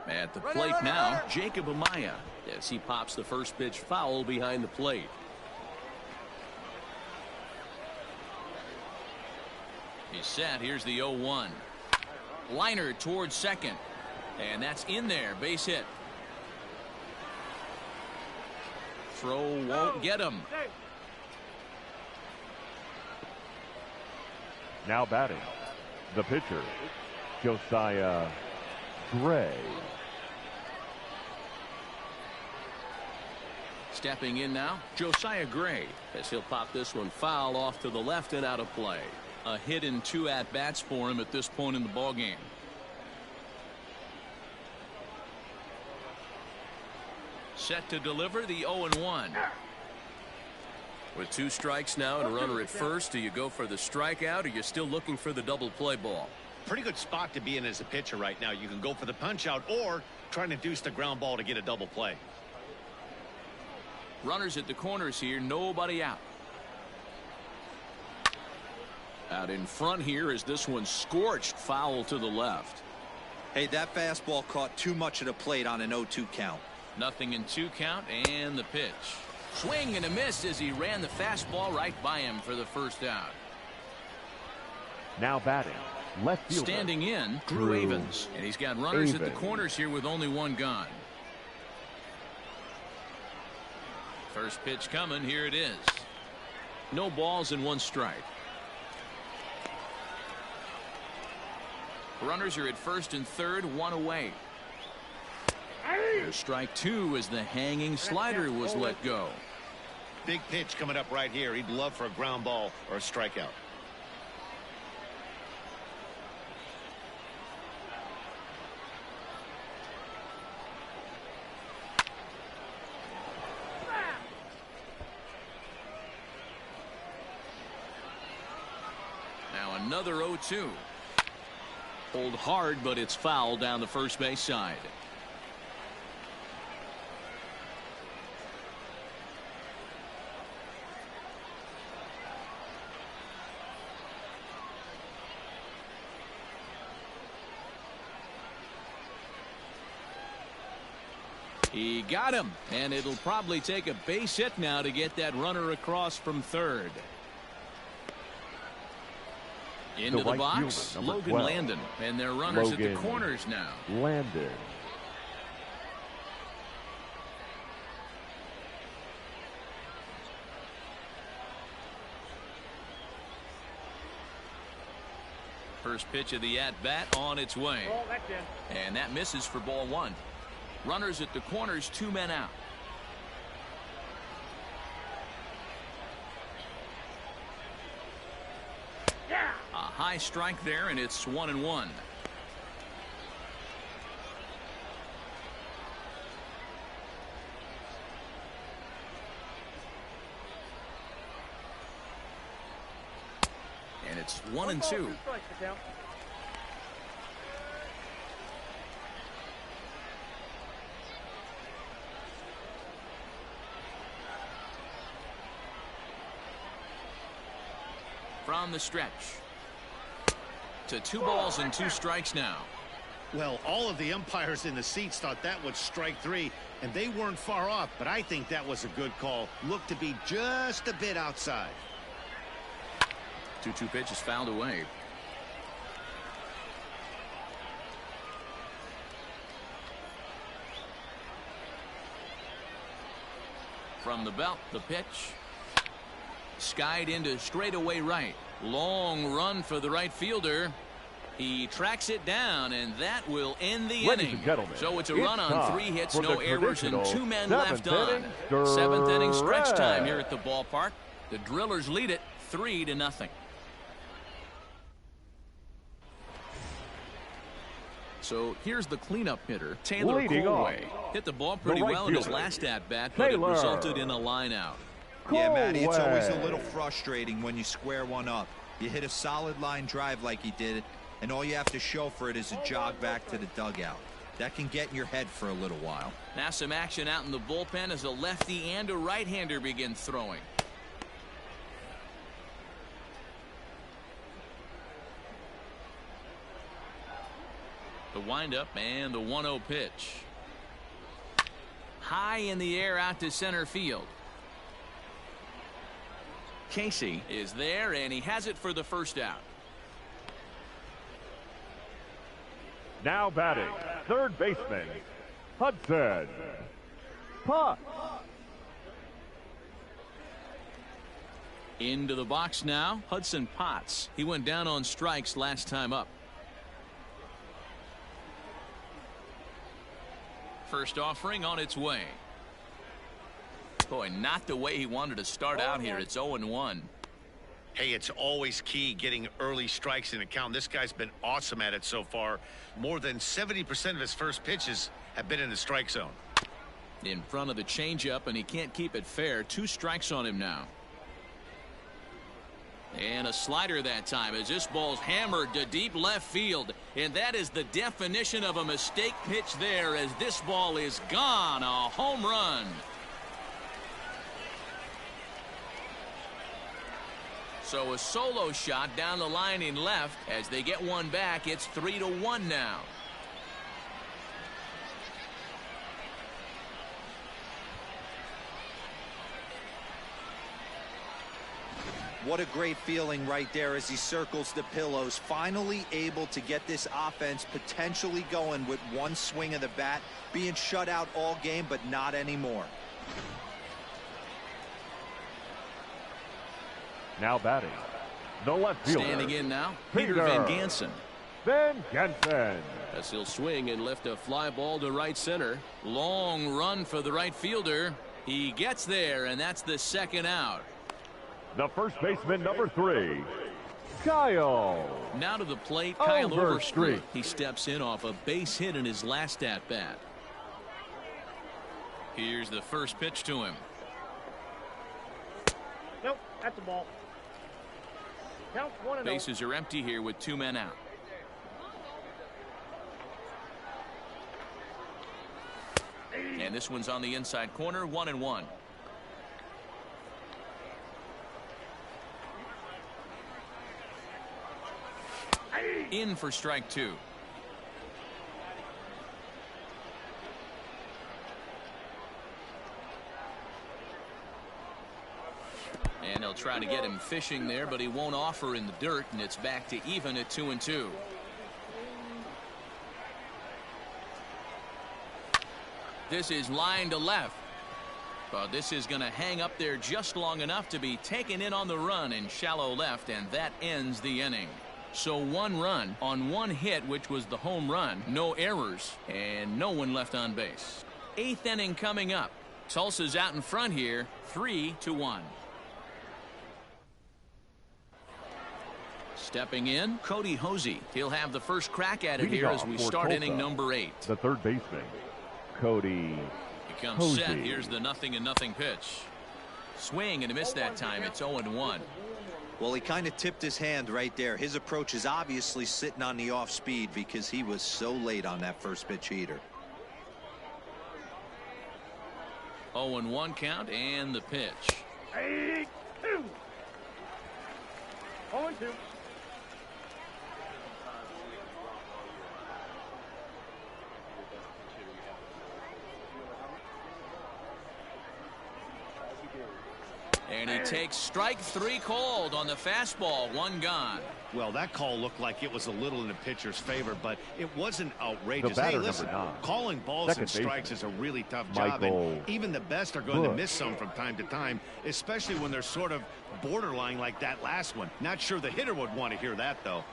At the plate now, Jacob Amaya, as he pops the first pitch foul behind the plate. He's set. Here's the 0-1. Liner towards second. And that's in there. Base hit. Throw won't get him. Now batting, the pitcher, Josiah Gray. Stepping in now, Josiah Gray, as he'll pop this one foul off to the left and out of play. A hit in 2 at-bats for him at this point in the ballgame. Set to deliver the 0-1. With 2 strikes now and a runner at first, do you go for the strikeout or you're still looking for the double play ball? Pretty good spot to be in as a pitcher right now. You can go for the punch out or try to deuce the ground ball to get a double play. Runners at the corners here, nobody out. Out in front here is this one scorched foul to the left. Hey, that fastball caught too much of the plate on an 0-2 count. Nothing in 2 count, and the pitch. Swing and a miss as he ran the fastball right by him for the first out. Now batting, left fielder. Standing in, Drew Avens. And he's got runners at the corners here with only 1 gone. First pitch coming. Here it is. No balls and 1 strike. Runners are at first and third, 1 away. There's strike 2 as the hanging slider was let go. Big pitch coming up right here. He'd love for a ground ball or a strikeout. Now another 0-2. Hold hard, but it's foul down the first base side. He got him, and it'll probably take a base hit now to get that runner across from third. Into the right box, fielder, number Logan 12. Landon, and their runners at the Logan corners now. Landon. First pitch of the at-bat on its way. Oh, that's in. And that misses for ball 1. Runners at the corners, 2 men out. Yeah. A high strike there, and it's 1-1. And it's 1-2. From the stretch to 2 balls and 2 strikes now. Well, all of the umpires in the seats thought that was strike 3, and they weren't far off, but I think that was a good call. Looked to be just a bit outside. 2-2 pitch is fouled away. From the belt, the pitch. Skied into straightaway right. Long run for the right fielder. He tracks it down, and that will end the inning. So it's a run on 3 hits, no errors, and 2 men left on. 7th inning stretch time here at the ballpark. The Drillers lead it 3-0. So here's the cleanup hitter, Taylor Colway. Hit the ball pretty well in his last at-bat, but it resulted in a line out. Yeah, Matty, it's always a little frustrating when you square one up. You hit a solid line drive like he did, and all you have to show for it is a jog back to the dugout. That can get in your head for a little while. Now some action out in the bullpen as a lefty and a right-hander begin throwing. The windup and the 1-0 pitch. High in the air out to center field. Casey is there, and he has it for the first out. Now batting, third baseman, Hudson Potts. Into the box now, Hudson Potts. He went down on strikes last time up. First offering on its way. Boy, not the way he wanted to start out here. It's 0-1. Hey, it's always key getting early strikes in a count. This guy's been awesome at it so far. More than 70% of his first pitches have been in the strike zone. In front of the changeup, and he can't keep it fair. 2 strikes on him now. And a slider that time as this ball's hammered to deep left field. And that is the definition of a mistake pitch there, as this ball is gone. A home run. So a solo shot down the line in left. As they get one back, it's 3-1 now. What a great feeling right there as he circles the pillows. Finally able to get this offense potentially going with one swing of the bat. Being shut out all game, but not anymore. Now batting, the left fielder. Standing in now, Peter Van Gansen. Van Gansen. As he'll swing and lift a fly ball to right center. Long run for the right fielder. He gets there, and that's the second out. The first baseman, number 3, Kyle. Now to the plate, Kyle Overstreet. He steps in off a base hit in his last at-bat. Here's the first pitch to him. Nope, that's a ball. Count 1-0. Bases are empty here with 2 men out. And this one's on the inside corner, 1-1. In for strike 2. And they'll try to get him fishing there, but he won't offer in the dirt, and it's back to even at 2-2. This is line to left. But this is going to hang up there just long enough to be taken in on the run in shallow left, and that ends the inning. So 1 run on 1 hit, which was the home run. No errors, and no one left on base. 8th inning coming up. Tulsa's out in front here, 3-1. Stepping in, Cody Hosey. He'll have the first crack at it here as we start inning number 8. The third baseman, Cody He comes set. Here's the 0-0 pitch. Swing and a miss that time. It's 0-1. Well, he kind of tipped his hand right there. His approach is obviously sitting on the off speed because he was so late on that first pitch heater. 0-1 count and the pitch. 8-2. 0-2. And he takes strike 3 called on the fastball. 1 gone. Well, that call looked like it was a little in the pitcher's favor, but it wasn't outrageous. The batter, Hey, listen, number 9. calling balls Second and strikes baseman, is a really tough job, Michael and even the best are going to Bush. miss some from time to time, especially when they're sort of borderline like that last one. Not sure the hitter would want to hear that, though.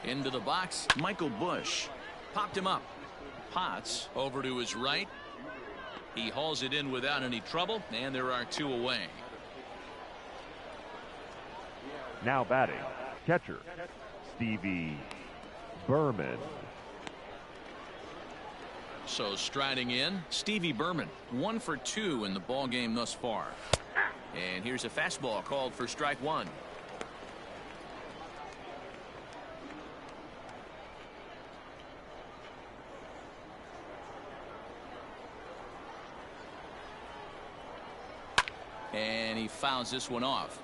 Into the box, Michael Bush. Popped him up. Potts over to his right. He hauls it in without any trouble, and there are 2 away. Now batting, catcher, Stevie Berman. So striding in, Stevie Berman. 1 for 2 in the ball game thus far. And here's a fastball called for strike 1. And he fouls this one off.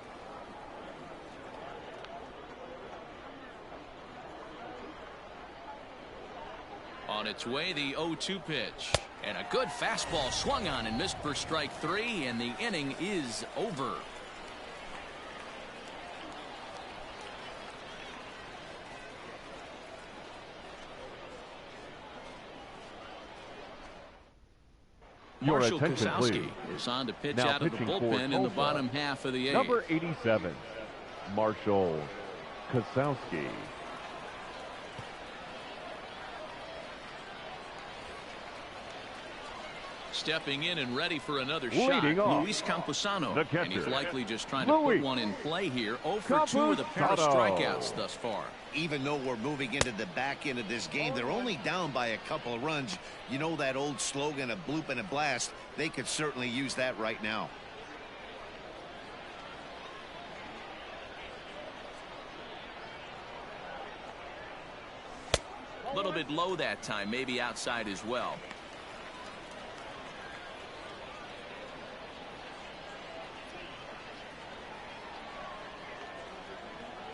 On its way, the 0-2 pitch. And a good fastball swung on and missed for strike 3, and the inning is over. Your Marshall attention, Kosowski please. is on to pitch Now out of the pitching for bullpen in the Tulsa, bottom half of the 8th. Number 87, Marshall Kosowski. Stepping in and ready for another Leading shot, off, Luis Camposano. the And he's catcher, likely just trying to put Luis one in play here. 0 for 2 with a pair of Camposano. strikeouts thus far. Even though we're moving into the back end of this game, they're only down by a couple of runs. You know that old slogan, a bloop and a blast. They could certainly use that right now. A little bit low that time, maybe outside as well.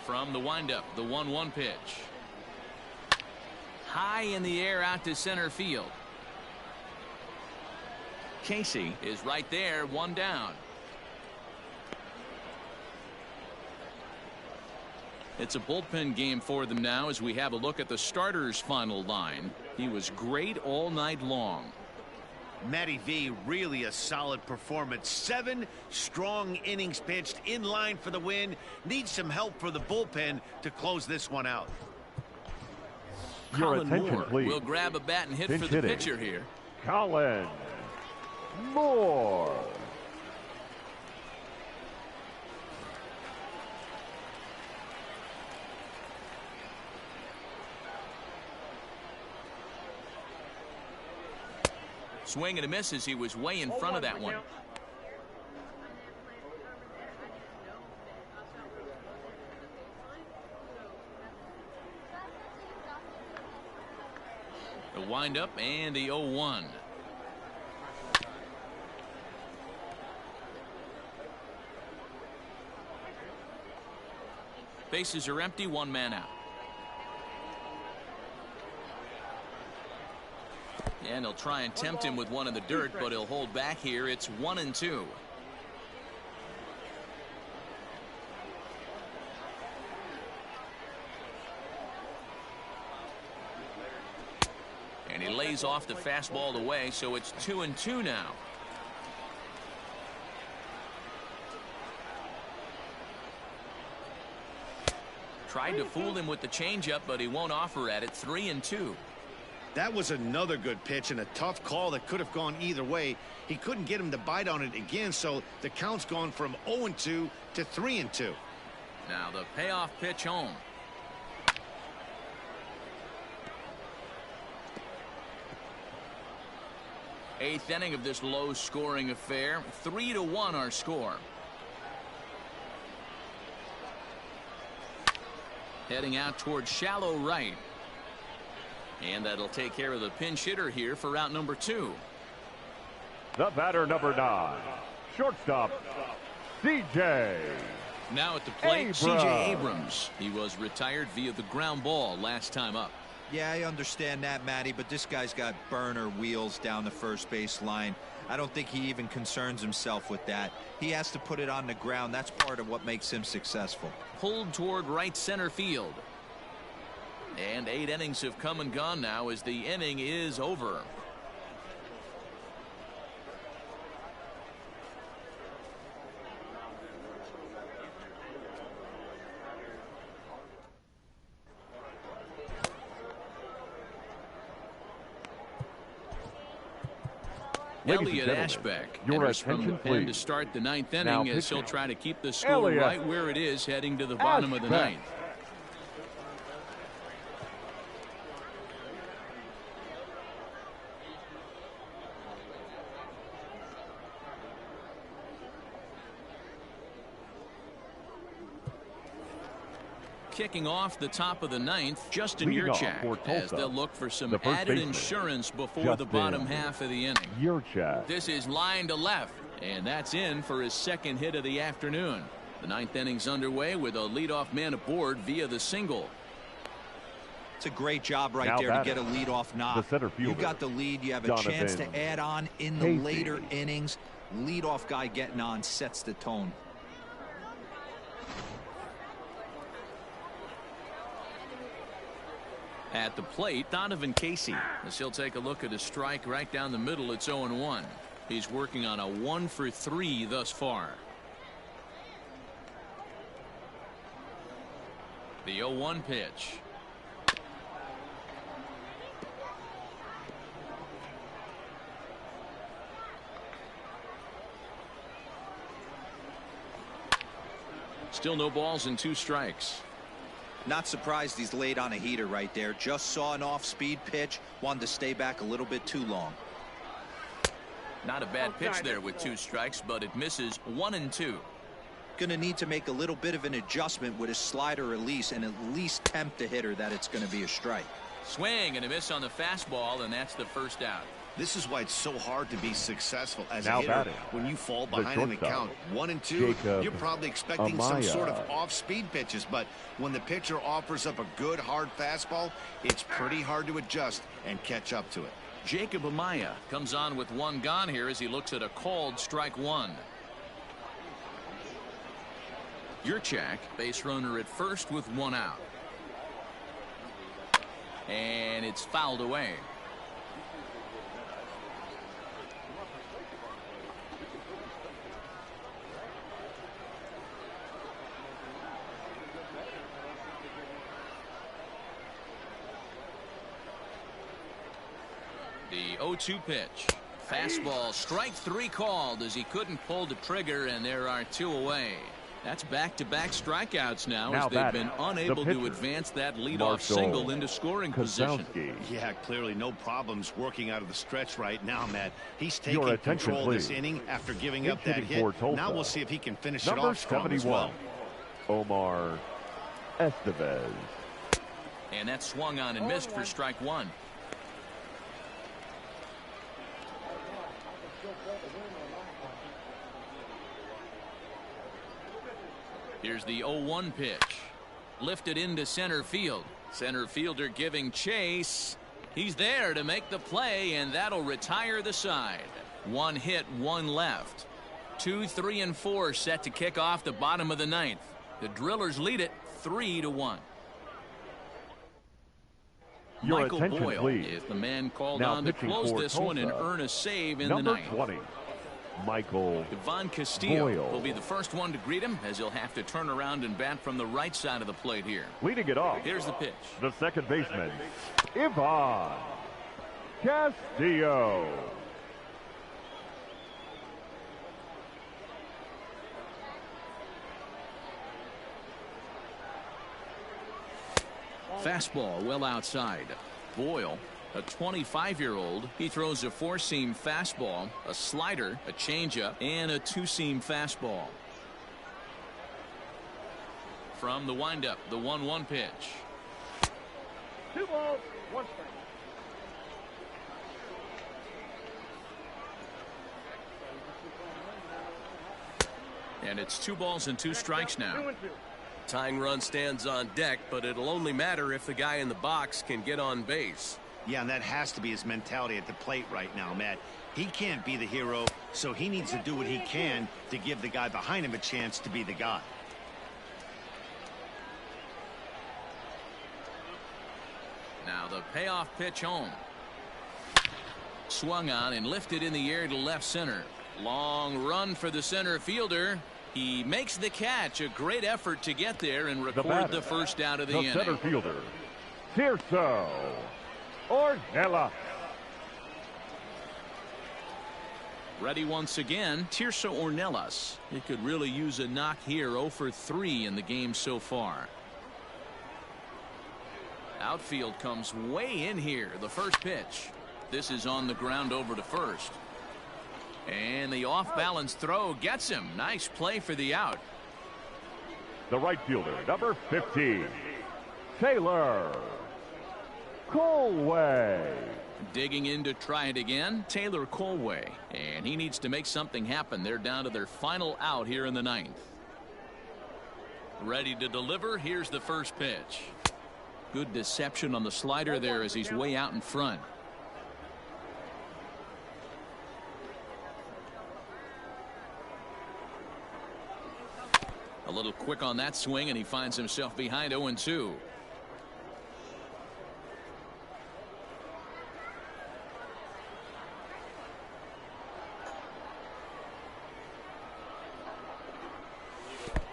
From the windup, the 1-1 pitch. High in the air out to center field. Casey is right there, 1 down. It's a bullpen game for them now as we have a look at the starter's final line. He was great all night long. Matty V, really a solid performance. 7 strong innings pitched, in line for the win. Needs some help for the bullpen to close this one out. Your Colin attention, Moore please. will grab a bat and hit Pinch for the hitting. pitcher here. Colin Moore. Swing and a miss as he was way in front of that one. The windup and the 0-1. Bases are empty, 1 man out. And he'll try and tempt him with one in the dirt, but he'll hold back here. It's 1-2. And he lays off the fastball away, so it's 2-2 now. Tried to fool him with the changeup, but he won't offer at it. 3-2. That was another good pitch and a tough call that could have gone either way. He couldn't get him to bite on it again, so the count's gone from 0-2 to 3-2. Now the payoff pitch home. Eighth inning of this low-scoring affair. 3-1 our score. Heading out towards shallow right. And that'll take care of the pinch hitter here for route number 2. The batter, number 9, shortstop, C.J. Now at the plate, Abrams. C.J. Abrams. He was retired via the ground ball last time up. Yeah, I understand that, Matty, but this guy's got burner wheels down the first base line. I don't think he even concerns himself with that. He has to put it on the ground. That's part of what makes him successful. Pulled toward right center field. And 8 innings have come and gone now as the inning is over. Elliot Ashbeck enters from the pen to start the 9th inning as he'll try to keep the score right where it is heading to the bottom of the 9th. Kicking off the top of the 9th, Justin Yurchak, as they'll look for some added insurance before the bottom half of the inning. Yurchak. This is line to left, and that's in for his 2nd hit of the afternoon. The 9th inning's underway with a leadoff man aboard via the single. It's a great job right there to get a leadoff knock. You got the lead. You have a chance to add on in the later innings. Leadoff guy getting on sets the tone. At the plate, Donovan Casey, as he'll take a look at a strike right down the middle. It's 0-1. He's working on a 1-for-3 thus far. The 0-1 pitch. Still no balls and 2 strikes. Not surprised he's laid on a heater right there. Just saw an off-speed pitch. Wanted to stay back a little bit too long. Not a bad pitch there with 2 strikes, but it misses 1-2. Gonna need to make a little bit of an adjustment with his slider release and at least tempt the hitter that it's gonna be a strike. Swing and a miss on the fastball, and that's the first out. This is why it's so hard to be successful as a hitter. When you fall behind in the count 1-2, you're probably expecting some sort of off-speed pitches, but when the pitcher offers up a good hard fastball, it's pretty hard to adjust and catch up to it. Jacob Amaya comes on with 1 gone here as he looks at a called strike 1. Yurchak, base runner at first with 1 out. And it's fouled away. The 0-2 pitch. Fastball, strike 3 called as he couldn't pull the trigger, and there are 2 away. That's back-to-back strikeouts now as they've been unable to advance that leadoff single into scoring position. Yeah, clearly no problems working out of the stretch right now, Matt. He's taking control of this inning after giving up that hit. Now we'll see if he can finish it off strong as well. Omar Estevez. And that swung on and missed for strike 1. Here's the 0-1 pitch. Lifted into center field. Center fielder giving chase. He's there to make the play, and that'll retire the side. 1 hit, 1 left. 2, 3, and 4 set to kick off the bottom of the 9th. The Drillers lead it 3-1. Michael Boyle is the man called on to close this one and earn a save in the 9th. 20. Michael Ivan Castillo will be the first one to greet him as he'll have to turn around and bat from the right side of the plate here. Leading it off. Here's the pitch. The second baseman, Ivan Castillo. Fastball well outside. Boyle, a 25-year-old, he throws a 4-seam fastball, a slider, a changeup, and a 2-seam fastball. From the windup, the 1-1 pitch. 2 balls, 1 strike. And it's 2 balls and 2 strikes now. 2-2. Tying run stands on deck, but it'll only matter if the guy in the box can get on base. Yeah, and that has to be his mentality at the plate right now, Matt. He can't be the hero, so he needs to do what he can to give the guy behind him a chance to be the guy. Now the payoff pitch home. Swung on and lifted in the air to left center. Long run for the center fielder. He makes the catch. A great effort to get there and record the first out of the inning. Center fielder, Tulsa Ornelas. Ready once again, Tulsa Ornelas. It could really use a knock here. 0 for 3 in the game so far. Outfield comes way in here. The first pitch. This is on the ground over to first. And the off-balance throw gets him. Nice play for the out. The right fielder, number 15, Taylor Colway. Digging in to try it again, Taylor Colway. And he needs to make something happen. They're down to their final out here in the 9th. Ready to deliver. Here's the first pitch. Good deception on the slider there as he's way out in front. A little quick on that swing, and he finds himself behind 0-2.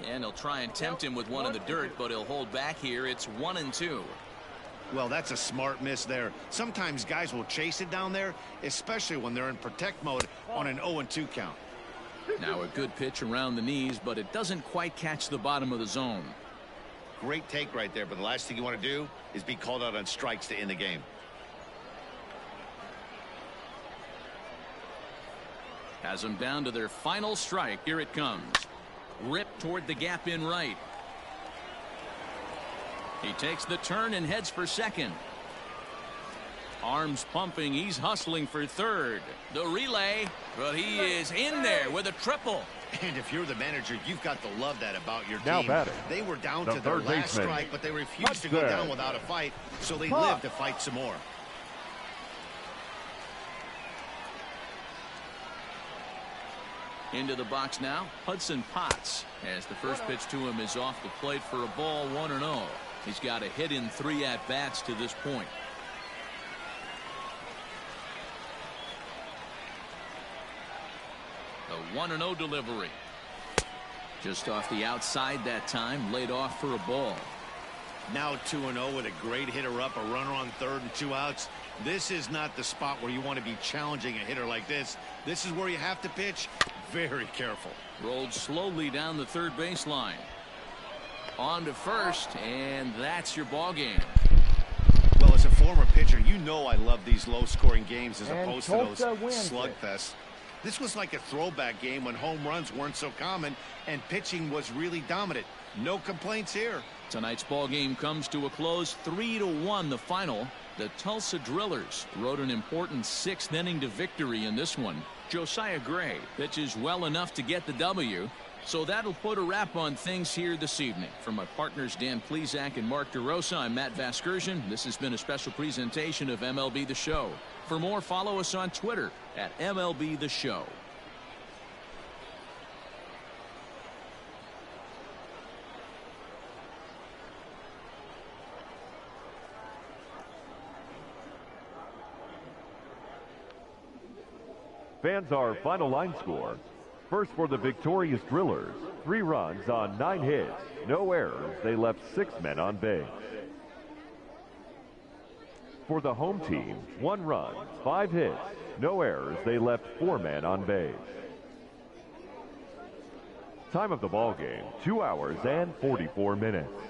And he'll try and tempt him with one in the dirt, but he'll hold back here. It's 1-2. Well, that's a smart miss there. Sometimes guys will chase it down there, especially when they're in protect mode on an 0-2 count. Now a good pitch around the knees, but it doesn't quite catch the bottom of the zone. Great take right there, but the last thing you want to do is be called out on strikes to end the game. Has them down to their final strike. Here it comes. Ripped toward the gap in right. He takes the turn and heads for second. Arms pumping. He's hustling for third. The relay, but he is in there with a triple. And if you're the manager, you've got to love that about your Now team. batting, They were down the to their third last baseman, strike, but they refused to go Hudson. down without a fight, so they lived to fight some more. Into the box now, Hudson Potts, as the first pitch to him is off the plate for a ball, 1-0. He's got a hit in 3 at-bats to this point. The 1-0 delivery. Just off the outside that time, laid off for a ball. Now 2-0 with a great hitter up, a runner on third and 2 outs. This is not the spot where you want to be challenging a hitter like this. This is where you have to pitch very careful. Rolled slowly down the third baseline. On to first, and that's your ball game. Well, as a former pitcher, you know I love these low-scoring games as opposed to those slugfests. This was like a throwback game when home runs weren't so common and pitching was really dominant. No complaints here. Tonight's ball game comes to a close, 3-1 the final. The Tulsa Drillers rode an important 6th inning to victory in this one. Josiah Gray pitches well enough to get the W. So that'll put a wrap on things here this evening. From my partners Dan Plesac and Mark DeRosa, I'm Matt Vasgersian. This has been a special presentation of MLB The Show. For more, follow us on Twitter at MLB The Show. Fans, our final line score. First for the victorious Drillers, 3 runs on 9 hits, no errors. They left 6 men on base. For the home team, 1 run, 5 hits, no errors. They left 4 men on base. Time of the ball game, 2 hours and 44 minutes.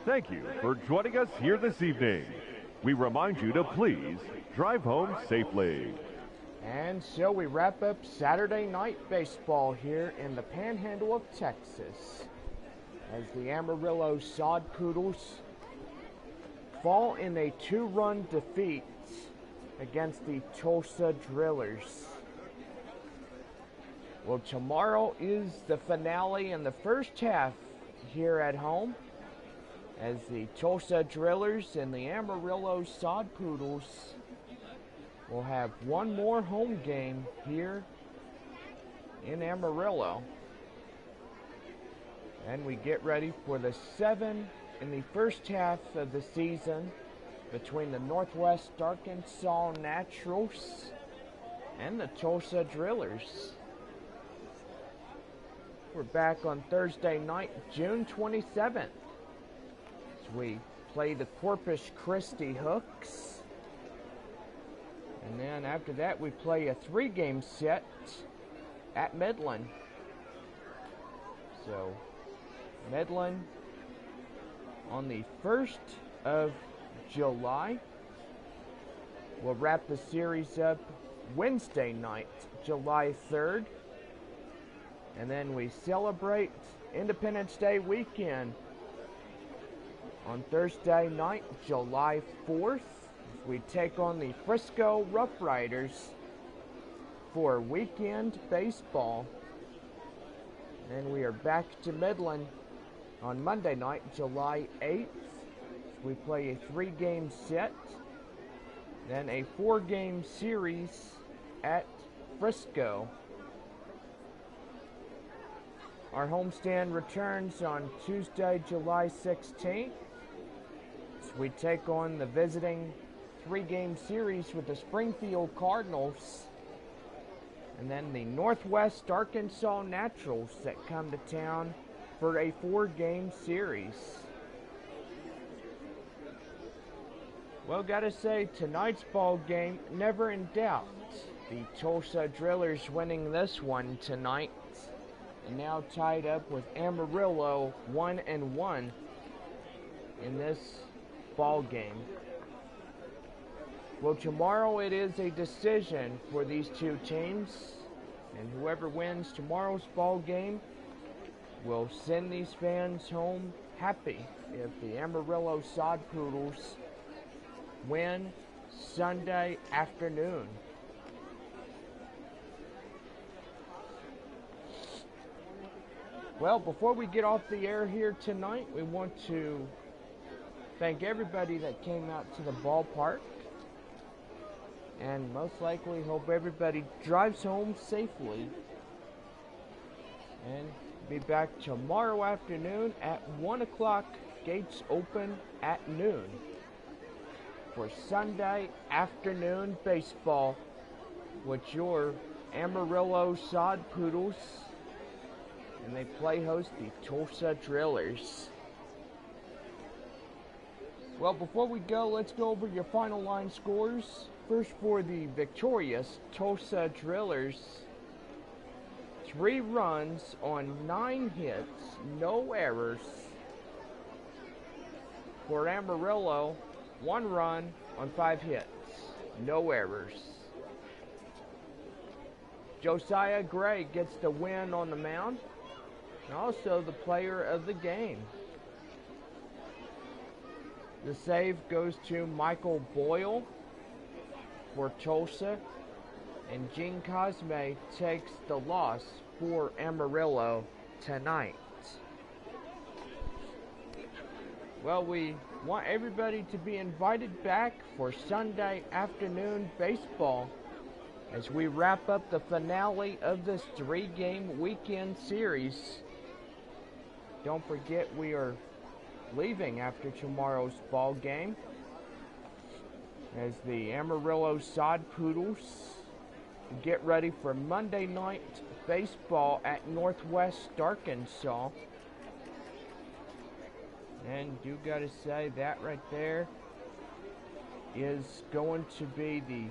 Thank you for joining us here this evening. We remind you to please drive home safely. And so we wrap up Saturday night baseball here in the Panhandle of Texas as the Amarillo Sod Poodles fall in a 2-run defeat against the Tulsa Drillers. Well, tomorrow is the finale in the first half here at home as the Tulsa Drillers and the Amarillo Sod Poodles will have one more home game here in Amarillo. And we get ready for the 7 in the first half of the season between the Northwest Arkansas Naturals and the Tulsa Drillers. We're back on Thursday night, June 27th, as we play the Corpus Christi Hooks. And then after that, we play a 3-game set at Midland. So, Midland on the 1st of July. We'll wrap the series up Wednesday night, July 3rd. And then we celebrate Independence Day weekend on Thursday night, July 4th. We take on the Frisco Rough Riders for weekend baseball. And we are back to Midland on Monday night, July 8th. We play a 3-game set, then a 4-game series at Frisco. Our homestand returns on Tuesday, July 16th. So we take on the visiting 3-game series with the Springfield Cardinals. And then the Northwest Arkansas Naturals that come to town for a 4-game series. Well, gotta say, tonight's ball game, never in doubt. The Tulsa Drillers winning this one tonight. And now tied up with Amarillo 1-1 in this ball game. Well, tomorrow it is a decision for these two teams, and whoever wins tomorrow's ball game will send these fans home happy if the Amarillo Sod Poodles win Sunday afternoon. Well, before we get off the air here tonight, we want to thank everybody that came out to the ballpark. And most likely hope everybody drives home safely. And be back tomorrow afternoon at 1 o'clock. Gates open at noon for Sunday afternoon baseball with your Amarillo Sod Poodles. And they play host the Tulsa Drillers. Well, before we go, let's go over your final line scores. First, for the victorious Tulsa Drillers, 3 runs on 9 hits, no errors. For Amarillo, 1 run on 5 hits, no errors. Josiah Gray gets the win on the mound, and also the player of the game. The save goes to Michael Boyle for Tulsa, and Gene Cosme takes the loss for Amarillo tonight. Well, we want everybody to be invited back for Sunday afternoon baseball as we wrap up the finale of this 3-game weekend series. Don't forget, we are leaving after tomorrow's ball game as the Amarillo Sod Poodles get ready for Monday night baseball at Northwest Arkansas. And you gotta say, that right there is going to be the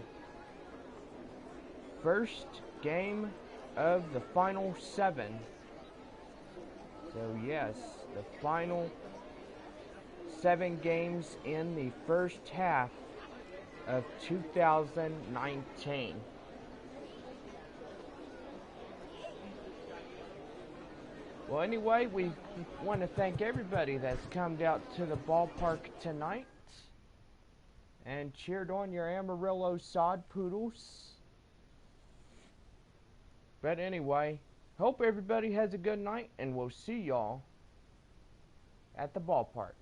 first game of the final 7. So yes, the final 7 games in the first half of 2019. Well, anyway, we want to thank everybody that's come out to the ballpark tonight and cheered on your Amarillo Sod Poodles. But anyway, hope everybody has a good night, and we'll see y'all at the ballpark.